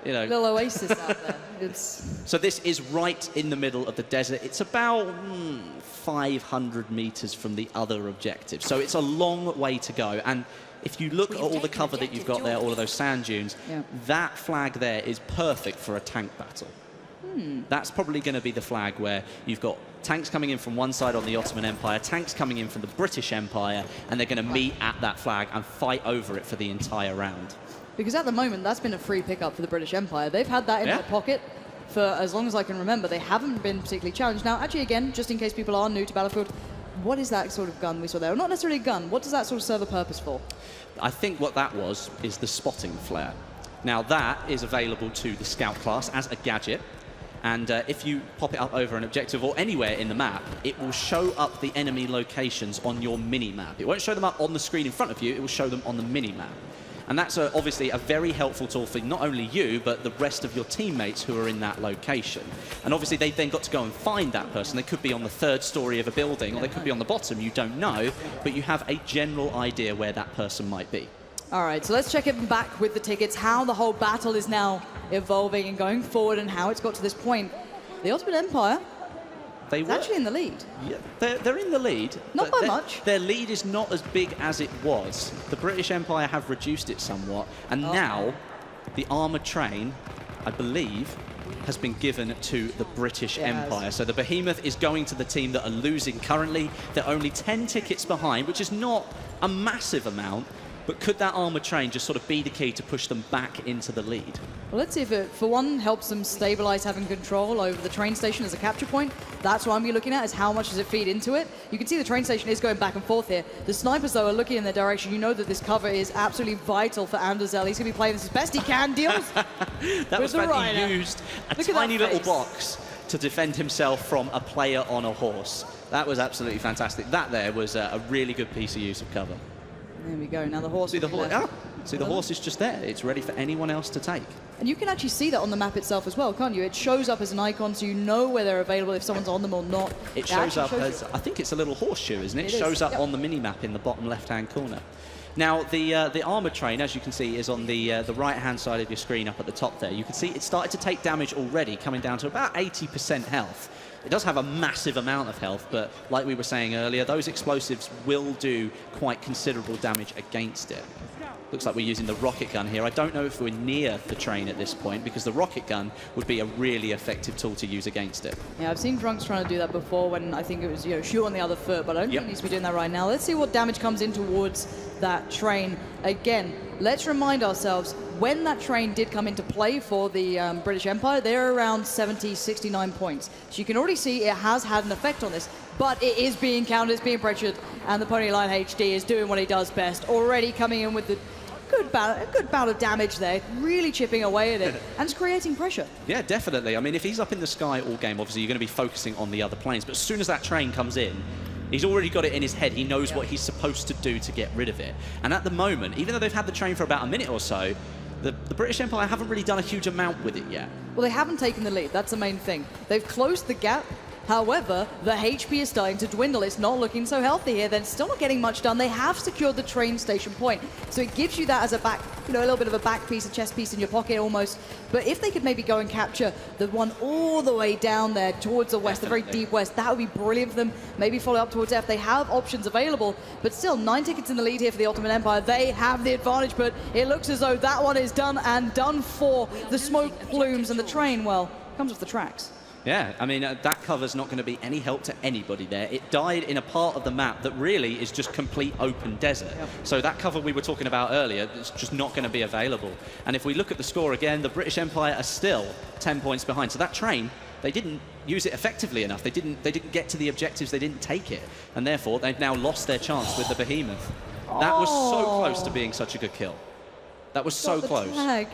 you know.
Little oasis out there. It's...
So this is right in the middle of the desert. It's about 500 meters from the other objective. So it's a long way to go. And if you look at all the cover that you've got there, all of those sand dunes, that flag there is perfect for a tank battle. That's probably going to be the flag where you've got tanks coming in from one side on the Ottoman Empire, tanks coming in from the British Empire, and they're going to meet at that flag and fight over it for the entire round.
Because at the moment, that's been a free pickup for the British Empire. They've had that in their pocket for as long as I can remember. They haven't been particularly challenged. Now, actually, again, just in case people are new to Battlefield, what is that sort of gun we saw there? Or not necessarily a gun. What does that sort of serve a purpose for?
I think what that was is the spotting flare. Now, that is available to the scout class as a gadget. And if you pop it up over an objective or anywhere in the map, it will show up the enemy locations on your mini-map. It won't show them up on the screen in front of you, it will show them on the mini-map. And that's obviously a very helpful tool for not only you, but the rest of your teammates who are in that location. And obviously they've then got to go and find that person. They could be on the 3rd story of a building, or they could be on the bottom, you don't know, but you have a general idea where that person might be.
All right, so let's check it back with the tickets, how the whole battle is now evolving and going forward and how it's got to this point. The Ottoman Empire is actually in the lead.
Yeah, they're in the lead.
Not by much.
Their lead is not as big as it was. The British Empire have reduced it somewhat, and now the armoured train, I believe, has been given to the British Empire. So the Behemoth is going to the team that are losing currently. They're only 10 tickets behind, which is not a massive amount. But could that armoured train just sort of be the key to push them back into the lead?
Well, let's see if it, for one, helps them stabilize having control over the train station as a capture point. That's what I'm looking at, is how much does it feed into it. You can see the train station is going back and forth here. The snipers, though, are looking in their direction. You know that this cover is absolutely vital for Anderzel. He's going to be playing this as best he can. Deals
that was when he used a tiny little box to defend himself from a player on a horse. That was absolutely fantastic. That there was a really good piece of use of cover.
There we go. Now the horse.
See the horse is just there. It's ready for anyone else to take.
And you can actually see that on the map itself as well, can't you? It shows up as an icon, so you know where they're available if someone's on them or not.
It shows up as, I think it's a little horseshoe, isn't it? It shows up on the mini-map in the bottom left-hand corner. Now, the armoured train, as you can see, is on the right-hand side of your screen up at the top there. You can see it started to take damage already, coming down to about 80% health. It does have a massive amount of health, but like we were saying earlier, those explosives will do quite considerable damage against it. Looks like we're using the rocket gun here. I don't know if we're near the train at this point, because the rocket gun would be a really effective tool to use against it.
Yeah, I've seen Drunks trying to do that before when I think it was, shoot on the other foot, but I don't think he needs to be doing that right now. Let's see what damage comes in towards that train. Again, let's remind ourselves, when that train did come into play for the British Empire, they're around 70, 69 points. So you can already see it has had an effect on this, but it is being countered, it's being pressured, and the Pony Line HD is doing what he does best, already coming in with the a good bout of damage there, really chipping away at it, and it's creating pressure.
Yeah, definitely. I mean, if he's up in the sky all game, obviously you're going to be focusing on the other planes, but as soon as that train comes in, he's already got it in his head. He knows what he's supposed to do to get rid of it. And at the moment, even though they've had the train for about a minute or so, the British Empire haven't really done a huge amount with it yet.
Well, they haven't taken the lead. That's the main thing. They've closed the gap. However, the HP is starting to dwindle. It's not looking so healthy here. They're still not getting much done. They have secured the train station point. So it gives you that as a back, a little bit of a back piece, a chest piece in your pocket almost. But if they could maybe go and capture the one all the way down there towards the west, the very deep west, that would be brilliant for them. Maybe follow up towards F. They have options available, but still 9 tickets in the lead here for the Ottoman Empire. They have the advantage, but it looks as though that one is done and done for. The smoke plumes and the train, well, comes off the tracks.
Yeah, I mean, that cover's not going to be any help to anybody there. It died in a part of the map that really is just complete open desert. So that cover we were talking about earlier is just not going to be available. And if we look at the score again, the British Empire are still 10 points behind. So that train, they didn't use it effectively enough. They didn't get to the objectives. They didn't take it. And therefore, they've now lost their chance with the Behemoth. That was so close to being such a good kill. That was so close.
Tag.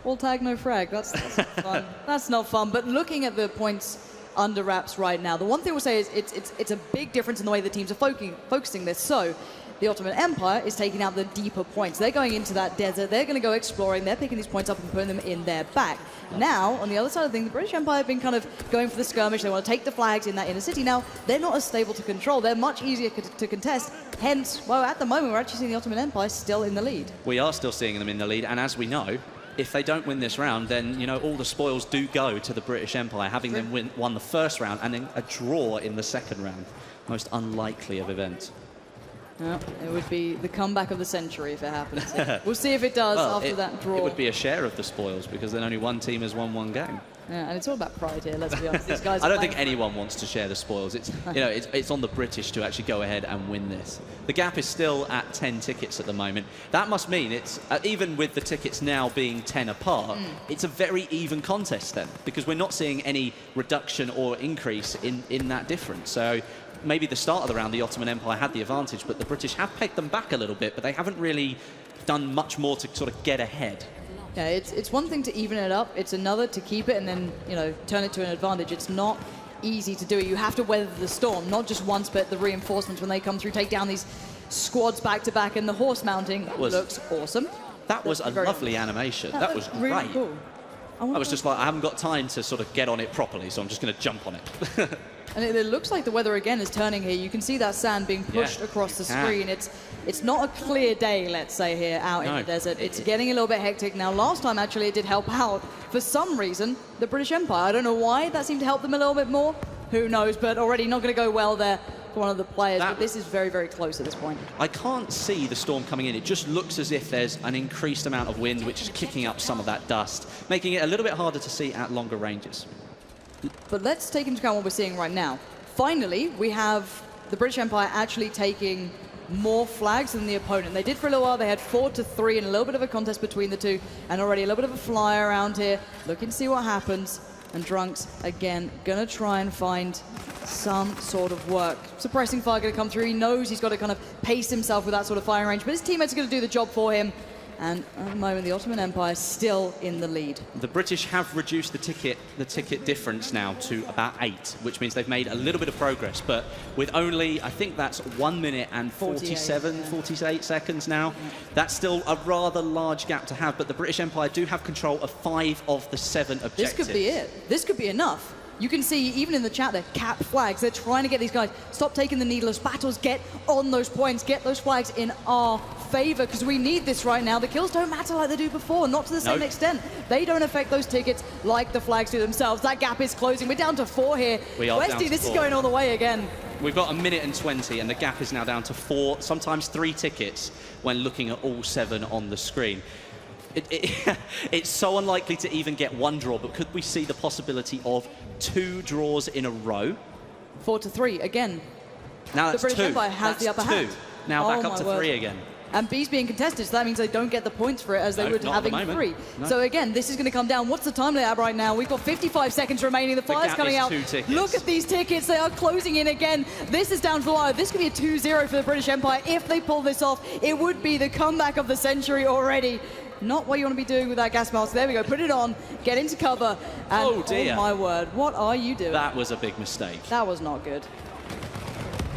All tag, no frag. That's not fun. That's not fun. But looking at the points under wraps right now, the one thing we'll say is it's a big difference in the way the teams are focusing this. So the Ottoman Empire is taking out the deeper points. They're going into that desert, they're going to go exploring, they're picking these points up and putting them in their back. Now, on the other side of things, the British Empire have been kind of going for the skirmish, they want to take the flags in that inner city. Now, they're not as stable to control, they're much easier to contest, hence, well, at the moment, we're actually seeing the Ottoman Empire still in the lead.
We are still seeing them in the lead, and as we know, if they don't win this round, then, you know, all the spoils do go to the British Empire, having them won the first round and then a draw in the second round. Most unlikely of events.
Well, it would be the comeback of the century if it happens. We'll see if it does after that draw.
It would be a share of the spoils because then only one team has won one game.
Yeah, and it's all about pride here, let's be honest. These guys
I don't think anyone wants to share the spoils. It's, you know, it's on the British to actually go ahead and win this. The gap is still at 10 tickets at the moment. That must mean it's, even with the tickets now being 10 apart, it's a very even contest then, because we're not seeing any reduction or increase in that difference. So maybe the start of the round, the Ottoman Empire had the advantage, but the British have pegged them back a little bit, but they haven't really done much more to sort of get ahead.
Yeah, it's one thing to even it up, it's another to keep it and then, you know, turn it to an advantage. It's not easy to do it. You have to weather the storm, not just once, but the reinforcements when they come through, take down these squads back to back, and the horse mounting looks awesome.
That was a lovely animation. That was great.
Really cool.
I was just like, I haven't got time to sort of get on it properly, so I'm just going to jump on it.
And it looks like the weather again is turning here. You can see that sand being pushed across the screen. It's not a clear day, let's say, here out in the desert. It's getting a little bit hectic. Now, last time, actually, it did help out. For some reason, the British Empire. I don't know why. That seemed to help them a little bit more. Who knows? But already not going to go well there for one of the players. But this is very, very close at this point.
I can't see the storm coming in. It just looks as if there's an increased amount of wind, which is kicking up some of that dust, making it a little bit harder to see at longer ranges.
But let's take into account what we're seeing right now. Finally, we have the British Empire actually taking more flags than the opponent. They did for a little while. They had 4-3 and a little bit of a contest between the two, and already a little bit of a fly around here. Looking to see what happens. And Drunks, again, gonna try and find some sort of work. Suppressing fire gonna come through. He knows he's got to kind of pace himself with that sort of firing range, but his teammates are gonna do the job for him. And at the moment, the Ottoman Empire is still in the lead. The
British have reduced the ticket difference now to about 8, which means they've made a little bit of progress. But with only, I think that's 1 minute and 48 seconds now, that's still a rather large gap to have. But the British Empire do have control of 5 of the 7 objectives.
This could be it. This could be enough. You can see, even in the chat, they're cap flags. They're trying to get these guys, stop taking the needless battles, get on those points, get those flags in our favor, because we need this right now. The kills don't matter like they do before, not to the same extent. They don't affect those tickets like the flags do themselves. That gap is closing. We're down to 4 here. Westy, this is going all the way again.
We've got 1 minute and 20, and the gap is now down to 4, sometimes 3 tickets when looking at all 7 on the screen. It's so unlikely to even get 1 draw, but could we see the possibility of 2 draws in a row?
4-3 again.
Now that's
the British Empire has the upper hand.
Now back up to 3 again.
And B's being contested, so that means they don't get the points for it as they would having 3. No. So again, this is going to come down. What's the time limit right now? We've got 55 seconds remaining. The fire's coming out.
2 tickets.
Look at these tickets. They are closing in again. This is down to the wire. This could be a 2-0 for the British Empire. If they pull this off, it would be the comeback of the century already. Not what you want to be doing with that gas mask. There we go. Put it on. Get into cover. And
oh, dear.
Oh, my word. What are you doing?
That was a big mistake.
That was not good.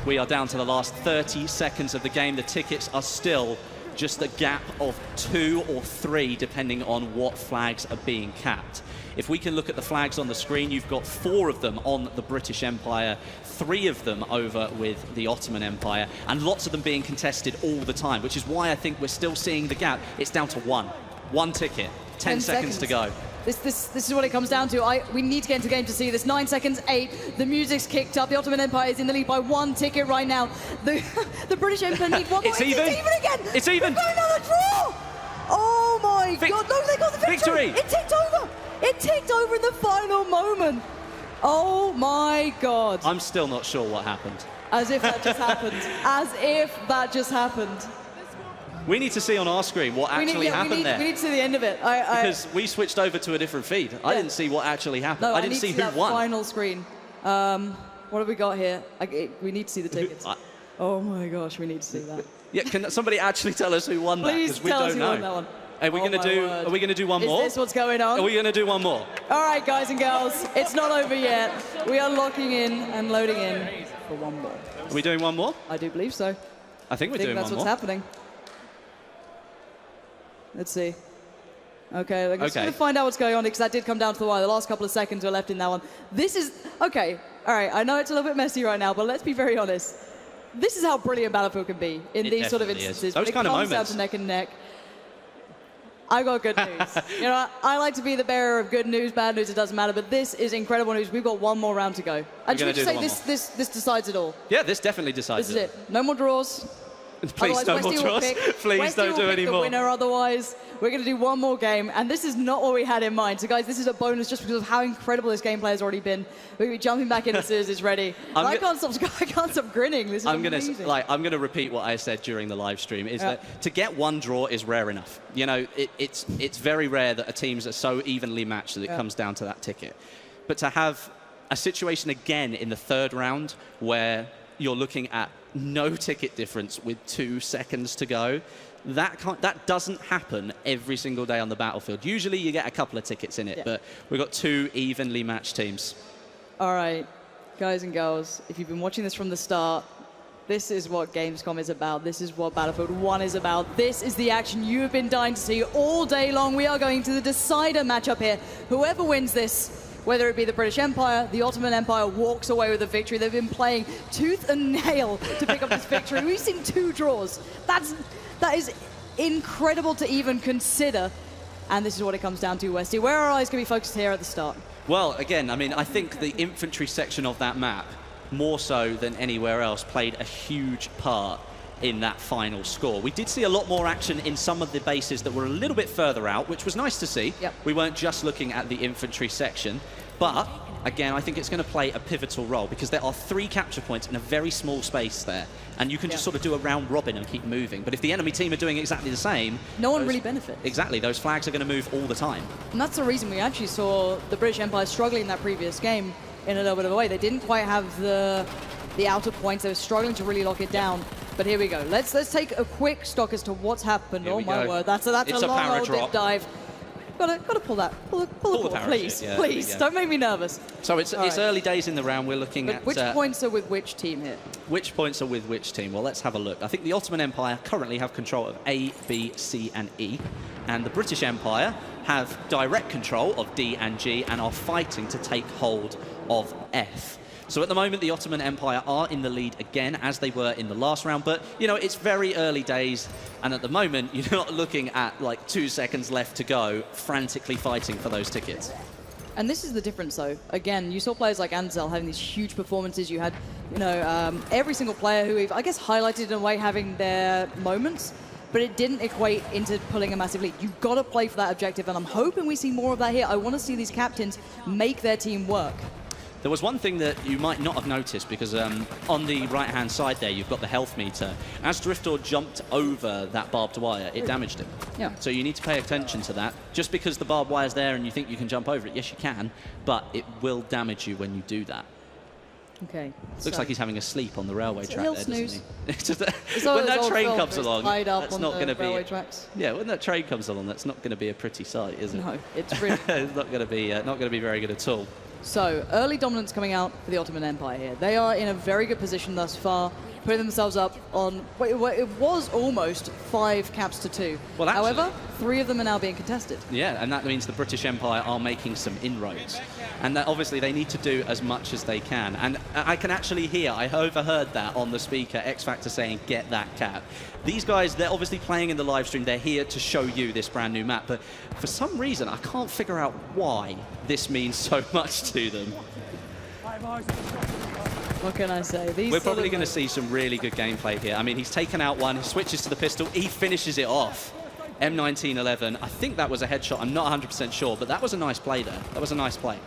We are down to the last 30 seconds of the game. The tickets are still just a gap of 2 or 3, depending on what flags are being capped. If we can look at the flags on the screen, you've got 4 of them on the British Empire, 3 of them over with the Ottoman Empire, and lots of them being contested all the time, which is why I think we're still seeing the gap. It's down to 1. 1 ticket, 10 seconds to go.
This is what it comes down to. We need to get into the game to see this. 9 seconds, 8. The music's kicked up. The Ottoman Empire is in the lead by 1 ticket right now. The British Empire need 1 more.
It's even.
It's even again.
It's even.
We're going on a draw. Oh my God! No, they got the victory. It ticked over. It ticked over in the final moment. Oh my God!
I'm still not sure what happened.
As if that just happened. As if that just happened.
We need to see on our screen what actually happened there.
We need to see the end of it.
Because we switched over to a different feed. Yeah. I didn't see what actually happened.
No,
I didn't see who won.
Final screen. What have we got here? We need to see the tickets. Oh my gosh, we need to see that.
Yeah, can somebody actually tell us who won that?
Please tell us who won that one.
Are we going to do one more?
Is this what's going on?
Are we going to do one more?
All right, guys and girls, it's not over yet. We are locking in and loading in for one more.
Are we doing one more?
I do believe so.
I think we're
I think
doing
that's
one
what's
more.
happening. Let's see. Okay, I'm just
Okay.
going to find out what's going on because that did come down to the wire. The last couple of seconds were left in that one. This is, okay, all right, I know it's a little bit messy right now, but let's be very honest. This is how brilliant Battlefield can be in these sort of
definitely is.
instances.
Those
When
kind
it
of
comes down
moments.
to neck and neck. I got good news. You know, I like to be the bearer of good news, bad news, it doesn't matter, but this is incredible news. We've got one more round to go. And should we just say this decides it all?
Yeah, this definitely decides
This is it. No more draws.
Please,
Otherwise,
no more
Westie will
draws.
pick-
Please
Westie
don't
will
do
pick
any
the
more.
winner otherwise. We're going to do one more game, and this is not what we had in mind. So, guys, this is a bonus just because of how incredible this gameplay has already been. We're going to be jumping back in as soon as it's ready. I can't stop grinning. This is amazing.
I'm gonna repeat what I said during the live stream. Is that to get one draw is rare enough. You know, it's very rare that a teams are so evenly matched that it comes down to that ticket. But to have a situation again in the third round where you're looking at no ticket difference with 2 seconds to go, that doesn't happen every single day on the battlefield. Usually you get a couple of tickets in it, but we've got 2 evenly matched teams.
All right, guys and girls, if you've been watching this from the start, this is what Gamescom is about. This is what Battlefield 1 is about. This is the action you have been dying to see all day long. We are going to the decider matchup here. Whoever wins this, whether it be the British Empire, the Ottoman Empire, walks away with a victory. They've been playing tooth and nail to pick up this victory. We've seen 2 draws. That is incredible to even consider. And this is what it comes down to, Westie. Where are our eyes going to be focused here at the start?
Well, again, I mean, I think the infantry section of that map, more so than anywhere else, played a huge part in that final score. We did see a lot more action in some of the bases that were a little bit further out, which was nice to see.
Yep.
We weren't just looking at the infantry section, but again, I think it's going to play a pivotal role because there are 3 capture points in a very small space there, and you can just sort of do a round robin and keep moving. But if the enemy team are doing exactly the same,
no one really benefits.
Exactly, those flags are going to move all the time.
And that's the reason we actually saw the British Empire struggling in that previous game in a little bit of a way. They didn't quite have the outer points. They were struggling to really lock it down. But here we go. Let's take a quick stock as to what's happened. Oh my word, that's a long old dip dive. Gotta pull that. Pull the
parachute,
please.
yeah,
Please, don't make me nervous.
So it's early days in the round. We're looking
But
at
which points are with which team here?
Which points are with which team? Well, let's have a look. I think the Ottoman Empire currently have control of A, B, C, and E, and the British Empire have direct control of D and G and are fighting to take hold of F. So at the moment, the Ottoman Empire are in the lead again, as they were in the last round. But, you know, it's very early days. And at the moment, you're not looking at, like, 2 seconds left to go, frantically fighting for those tickets.
And this is the difference, though. Again, you saw players like Ansel having these huge performances. You had, you know, every single player who we've, I guess, highlighted in a way having their moments. But it didn't equate into pulling a massive lead. You've got to play for that objective. And I'm hoping we see more of that here. I want to see these captains make their team work.
There was one thing that you might not have noticed because on the right-hand side there, you've got the health meter. As Driftor jumped over that barbed wire, it damaged him.
Yeah.
So you need to pay attention to that. Just because the barbed wire's there and you think you can jump over it, yes, you can, but it will damage you when you do that.
Okay.
Looks like he's having a sleep on the railway track there, doesn't he?
When
that train comes along,
that's
not going to be.
Tracks.
Yeah, when that train comes along, that's not going to be a pretty sight, is it?
No, it's really.
It's not going to be very good at all.
So, early dominance coming out for the Ottoman Empire here. They are in a very good position thus far, putting themselves up on, it was almost 5 caps to 2.
Well, actually,
however, 3 of them are now being contested.
Yeah, and that means the British Empire are making some inroads. And that obviously they need to do as much as they can. And I can actually hear, I overheard that on the speaker, X Factor saying, get that cap. These guys, they're obviously playing in the live stream. They're here to show you this brand new map. But for some reason, I can't figure out why this means so much to them.
What can I say?
We're probably going to see some really good gameplay here. I mean, he's taken out one, he switches to the pistol, he finishes it off. M1911, I think that was a headshot, I'm not 100% sure, but that was a nice play there. That was a nice play.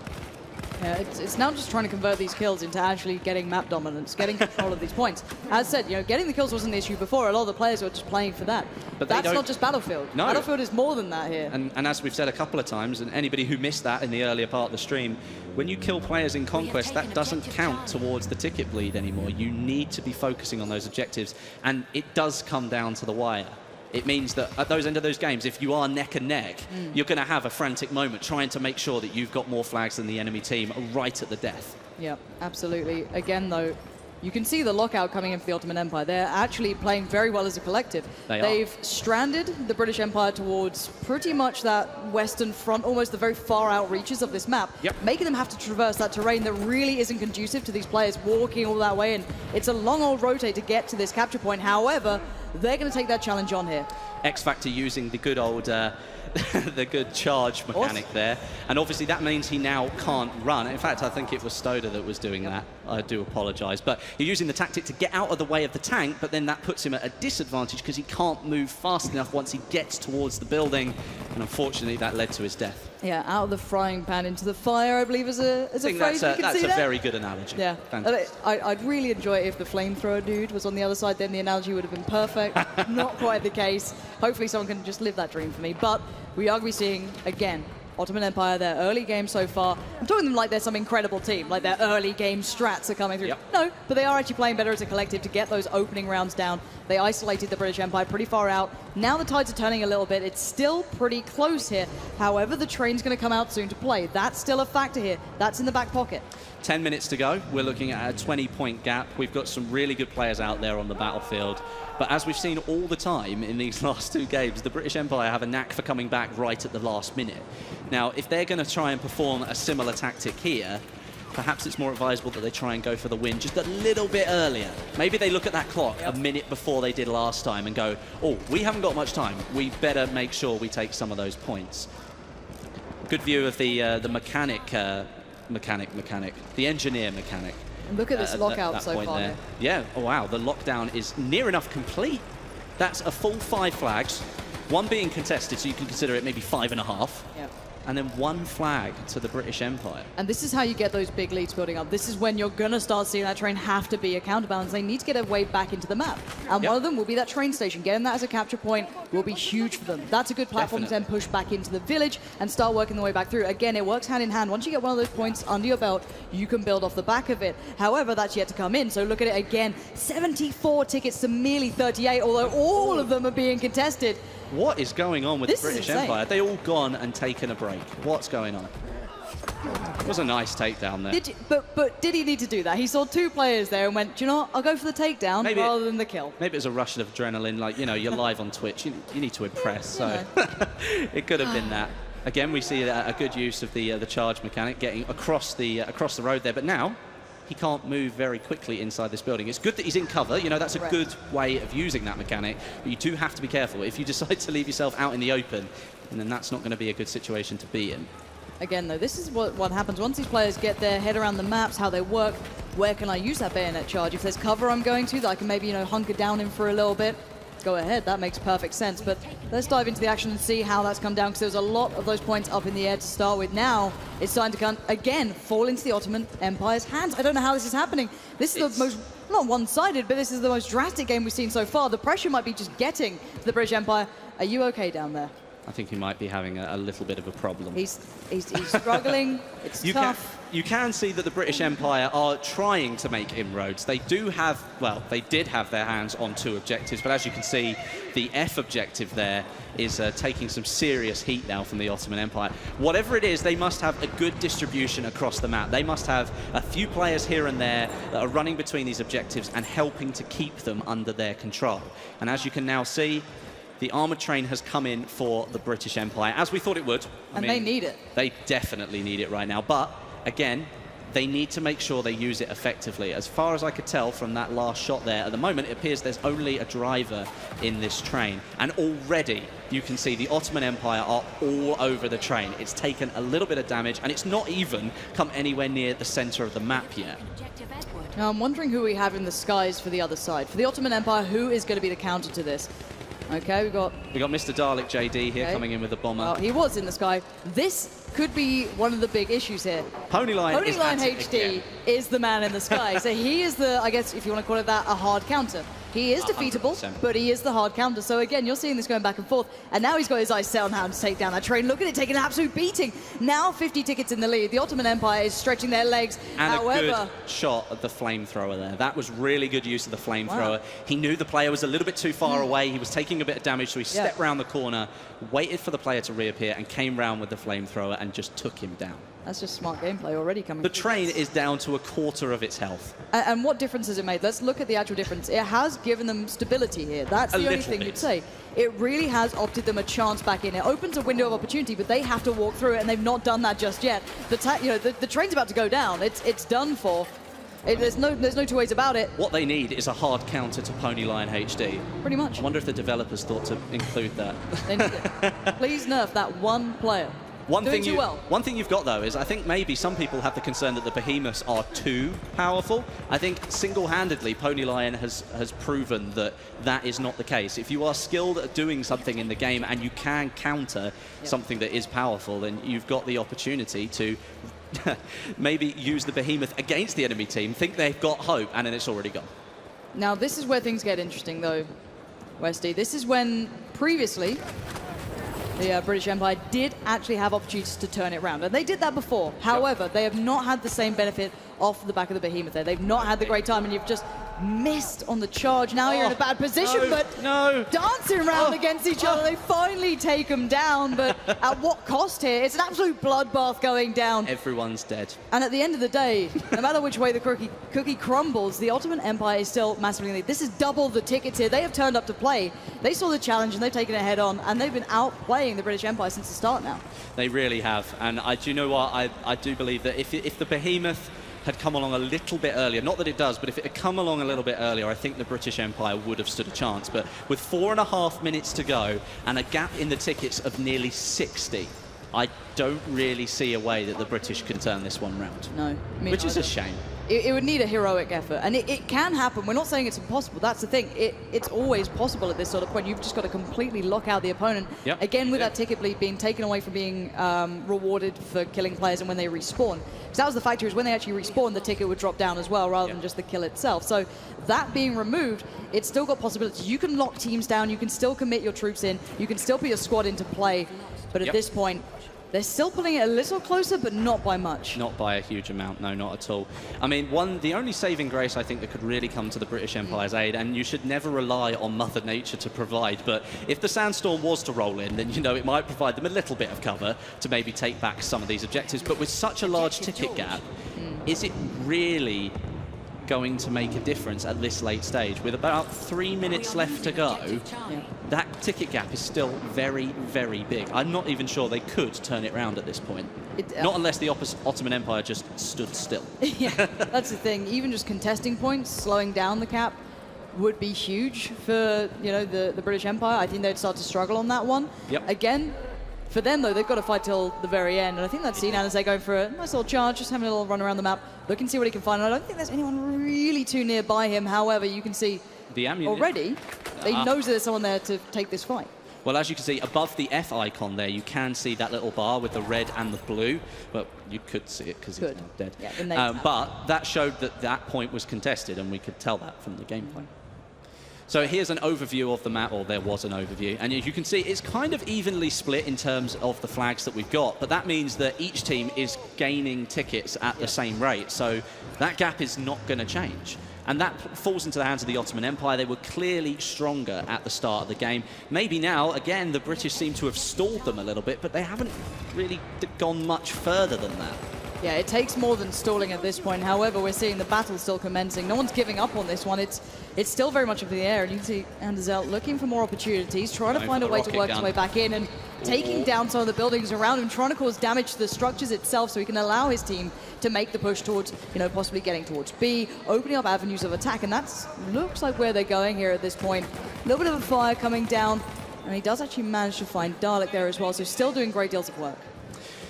Yeah, it's now just trying to convert these kills into actually getting map dominance, getting control of these points. As said, you know, getting the kills wasn't the issue before. A lot of the players were just playing for that.
But
that's not just Battlefield.
No.
Battlefield is more than that here.
And as we've said a couple of times, and anybody who missed that in the earlier part of the stream, when you kill players in Conquest, that doesn't count towards the ticket bleed anymore. You need to be focusing on those objectives, and it does come down to the wire. It means that at those end of those games, if you are neck and neck, you're going to have a frantic moment trying to make sure that you've got more flags than the enemy team right at the death.
Yeah, absolutely. Again, though, you can see the lockout coming in for the Ottoman Empire. They're actually playing very well as a collective. They've stranded the British Empire towards pretty much that western front, almost the very far out reaches of this map, making them have to traverse that terrain that really isn't conducive to these players walking all that way, and it's a long old rotate to get to this capture point. However, they're going to take that challenge on here.
X Factor using the good old the good charge mechanic there, and obviously that means he now can't run. In fact, I think it was Stoder that was doing that. I do apologize, but you're using the tactic to get out of the way of the tank, but then that puts him at a disadvantage because he can't move fast enough once he gets towards the building, and unfortunately that led to his death.
Yeah, out of the frying pan into the fire, I believe, is a phrase.
That's a very good analogy.
Yeah, I'd really enjoy it if the flamethrower dude was on the other side. Then the analogy would have been perfect. Not quite the case. Hopefully someone can just live that dream for me. But we are going to be seeing, again, Ottoman Empire, their early game so far. I'm talking to them like they're some incredible team, like their early game strats are coming through. No, but they are actually playing better as a collective to get those opening rounds down. They isolated the British Empire pretty far out. Now the tides are turning a little bit. It's still pretty close here. However, the train's going to come out soon to play. That's still a factor here. That's in the back pocket.
10 minutes to go. We're looking at a 20-point gap. We've got some really good players out there on the battlefield. But as we've seen all the time in these last two games, the British Empire have a knack for coming back right at the last minute. Now, if they're going to try and perform a similar tactic here, perhaps it's more advisable that they try and go for the win just a little bit earlier. Maybe they look at that clock a minute before they did last time and go, oh, we haven't got much time. We better make sure we take some of those points. Good view of the the engineer mechanic.
And look at this lockout so far.
There. Yeah, oh wow, the lockdown is near enough complete. That's a full 5 flags, one being contested, so you can consider it maybe 5.5. Yep. And then 1 flag to the British Empire.
And this is how you get those big leads building up. This is when you're going to start seeing that train have to be a counterbalance. They need to get a way back into the map. And one of them will be that train station. Getting that as a capture point will be huge for them. That's a good platform to then push back into the village and start working the way back through. Again, it works hand in hand. Once you get one of those points under your belt, you can build off the back of it. However, that's yet to come in. So look at it again. 74 tickets to merely 38, although all of them are being contested.
What is going on with the British Empire? They all gone and taken a break. What's going on? It was a nice takedown there.
But did he need to do that? He saw 2 players there and went, do you know what? I'll go for the takedown rather than the kill.
Maybe it was a rush of adrenaline, like, you know, you're live on Twitch. You need to impress, so it could have been that. Again, we see a good use of the charge mechanic getting across the road there, but now he can't move very quickly inside this building. It's good that he's in cover, you know, that's a good way of using that mechanic, but you do have to be careful. If you decide to leave yourself out in the open, and then that's not going to be a good situation to be in.
Again, though, this is what happens once these players get their head around the maps, how they work. Where can I use that bayonet charge? If there's cover I'm going to, that I can maybe, you know, hunker down in for a little bit, go ahead, that makes perfect sense. But let's dive into the action and see how that's come down, because there's a lot of those points up in the air to start with. Now it's starting to come, again, fall into the Ottoman Empire's hands. I don't know how this is happening. This is the most, not one-sided, but this is the most drastic game we've seen so far. The pressure might be just getting to the British Empire. Are you okay down there?
I think he might be having a little bit of a problem.
He's struggling. It's tough.
You can see that the British Empire are trying to make inroads. They do have, well, they did have their hands on 2 objectives, but as you can see, the F objective there is taking some serious heat now from the Ottoman Empire. Whatever it is, they must have a good distribution across the map. They must have a few players here and there that are running between these objectives and helping to keep them under their control. And as you can now see, the armoured train has come in for the British Empire, as we thought it would.
I mean, they need it.
They definitely need it right now. But, again, they need to make sure they use it effectively. As far as I could tell from that last shot there, at the moment, it appears there's only a driver in this train. And already, you can see the Ottoman Empire are all over the train. It's taken a little bit of damage, and it's not even come anywhere near the centre of the map yet.
Now, I'm wondering who we have in the skies for the other side. For the Ottoman Empire, who is going to be the counter to this? Okay, we got
Mr. Dalek JD here coming in with the bomber.
Well, he was in the sky. This could be one of the big issues here.
Ponyline
HD is the man in the sky. So he is the, I guess, if you want to call it that, a hard counter. He is defeatable, 100%. But he is the hard counter. So again, you're seeing this going back and forth. And now he's got his eyes set on how to take down that train. Look at it, taking an absolute beating. Now 50 tickets in the lead. The Ottoman Empire is stretching their legs.
And a good shot of the flamethrower there. That was really good use of the flamethrower. Wow. He knew the player was a little bit too far away. He was taking a bit of damage, so he stepped round the corner, waited for the player to reappear, and came round with the flamethrower and just took him down.
That's just smart gameplay already coming.
The train is down to a quarter of its health.
And what difference has it made? Let's look at the actual difference. It has given them stability here. That's the only thing you'd say. It really has opted them a chance back in. It opens a window of opportunity, but they have to walk through it, and they've not done that just yet. The train's about to go down. It's done for. There's no two ways about it.
What they need is a hard counter to Pony Lion HD.
Pretty much.
I wonder if the developers thought to include that.
They need it. Please nerf that one player.
One thing you've got, though, is I think maybe some people have the concern that the Behemoths are too powerful. I think single-handedly, Pony Lion has proven that that is not the case. If you are skilled at doing something in the game and you can counter something that is powerful, then you've got the opportunity to maybe use the Behemoth against the enemy team, think they've got hope, and then it's already gone.
Now, this is where things get interesting, though, Westy. This is when, previously, the British Empire did actually have opportunities to turn it around. And they did that before. However, they have not had the same benefit off the back of the Behemoth there. They've not had the great time, and you've just missed on the charge. Now you're in a bad position, but dancing around against each other, they finally take them down. But at what cost here? It's an absolute bloodbath going down.
Everyone's dead.
And at the end of the day, no matter which way the cookie crumbles, the Ottoman Empire is still massively in the lead. This is double the tickets here. They have turned up to play. They saw the challenge, and they've taken it head on, and they've been outplaying the British Empire since the start now.
They really have. And do you know what? I do believe that if the Behemoth had come along a little bit earlier, not that it does, but if it had come along a little bit earlier, I think the British Empire would have stood a chance. But with 4.5 minutes to go and a gap in the tickets of nearly 60, I don't really see a way that the British can turn this one round.
No.
Which is a shame.
It would need a heroic effort, and it can happen. We're not saying it's impossible. That's the thing. It's always possible at this sort of point. You've just got to completely lock out the opponent.
Yep.
Again, with that ticket bleed being taken away from being rewarded for killing players and when they respawn. Because that was the factor, is when they actually respawn, the ticket would drop down as well, rather than just the kill itself. So that being removed, it's still got possibilities. You can lock teams down. You can still commit your troops in. You can still put your squad into play. But at this point, they're still putting it a little closer, but not by much.
Not by a huge amount, no, not at all. I mean, the only saving grace I think that could really come to the British Empire's aid, and you should never rely on Mother Nature to provide, but if the Sandstorm was to roll in, then, it might provide them a little bit of cover to maybe take back some of these objectives. But with such a large ticket gap, is it really going to make a difference at this late stage? With about 3 minutes left to go, that ticket gap is still very, very big. I'm not even sure they could turn it around at this point. Not unless the Ottoman Empire just stood still.
Yeah, that's the thing. Even just contesting points, slowing down the cap, would be huge for the British Empire. I think they'd start to struggle on that one. Again, for them, though, they've got to fight till the very end. And I think that's Sinai as they go for a nice little charge, just having a little run around the map, look and see what he can find. And I don't think there's anyone really too nearby him. However, you can see already, they knows there's someone there to take this fight.
Well, as you can see, above the F icon there, you can see that little bar with the red and the blue. Well, you could see it because he's now dead.
Yeah,
but that showed that point was contested, and we could tell that from the gameplay. So here's an overview of the map, or there was an overview, and as you can see, it's kind of evenly split in terms of the flags that we've got, but that means that each team is gaining tickets at the same rate, so that gap is not going to change. And that falls into the hands of the Ottoman Empire. They were clearly stronger at the start of the game. Maybe now, again, the British seem to have stalled them a little bit, but they haven't really gone much further than that.
Yeah, it takes more than stalling at this point. However, we're seeing the battle still commencing. No one's giving up on this one. It's still very much up in the air. And you can see Anderzel looking for more opportunities, trying to find a way to work his way back in and taking down some of the buildings around him, trying to cause damage to the structures itself so he can allow his team to make the push towards, possibly getting towards B, opening up avenues of attack. And that's looks like where they're going here at this point. A little bit of a fire coming down. And he does actually manage to find Dalek there as well. So still doing great deals of work.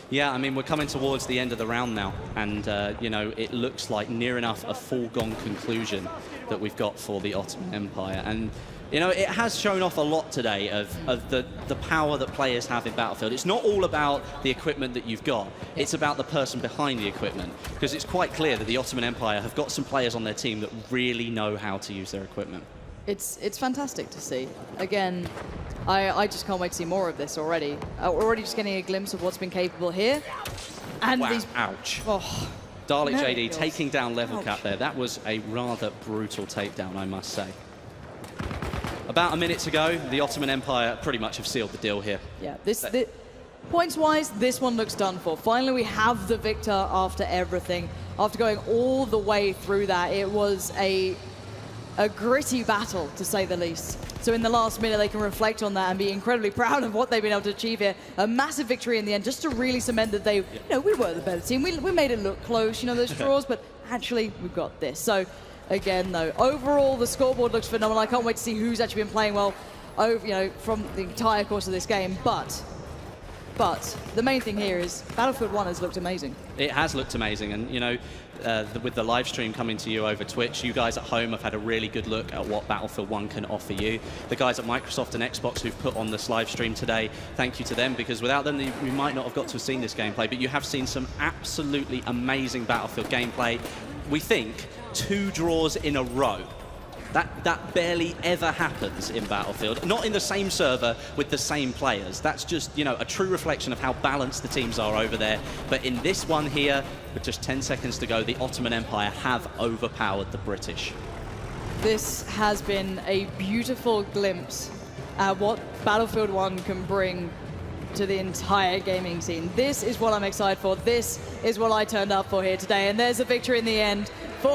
Yeah, I mean, we're coming towards the end of the round now, and, it looks like near enough a foregone conclusion that we've got for the Ottoman Empire. And, it has shown off a lot today of the power that players have in Battlefield. It's not all about the equipment that you've got. It's about the person behind the equipment, because it's quite clear that the Ottoman Empire have got some players on their team that really know how to use their equipment.
It's fantastic to see. Again, I just can't wait to see more of this already. We're already just getting a glimpse of what's been capable here. And
wow, ouch.
Oh,
Dalek JD taking down level cap there. That was a rather brutal takedown, I must say. About a minute to go, the Ottoman Empire pretty much have sealed the deal here.
Yeah, Points-wise, this one looks done for. Finally, we have the victor after everything. After going all the way through that, it was a gritty battle, to say the least. So in the last minute, they can reflect on that and be incredibly proud of what they've been able to achieve here. A massive victory in the end, just to really cement that they, we were the better team. We made it look close, those draws, but actually, we've got this. So again, though, overall, the scoreboard looks phenomenal. I can't wait to see who's actually been playing well, from the entire course of this game. But the main thing here is Battlefield 1 has looked amazing.
It has looked amazing, and with the live stream coming to you over Twitch, you guys at home have had a really good look at what Battlefield 1 can offer you. The guys at Microsoft and Xbox who've put on this live stream today, thank you to them, because without them, we might not have got to have seen this gameplay, but you have seen some absolutely amazing Battlefield gameplay. We think 2 draws in a row. That barely ever happens in Battlefield. Not in the same server with the same players. That's just, a true reflection of how balanced the teams are over there. But in this one here, with just 10 seconds to go, the Ottoman Empire have overpowered the British.
This has been a beautiful glimpse at what Battlefield 1 can bring to the entire gaming scene. This is what I'm excited for. This is what I turned up for here today. And there's a victory in the end.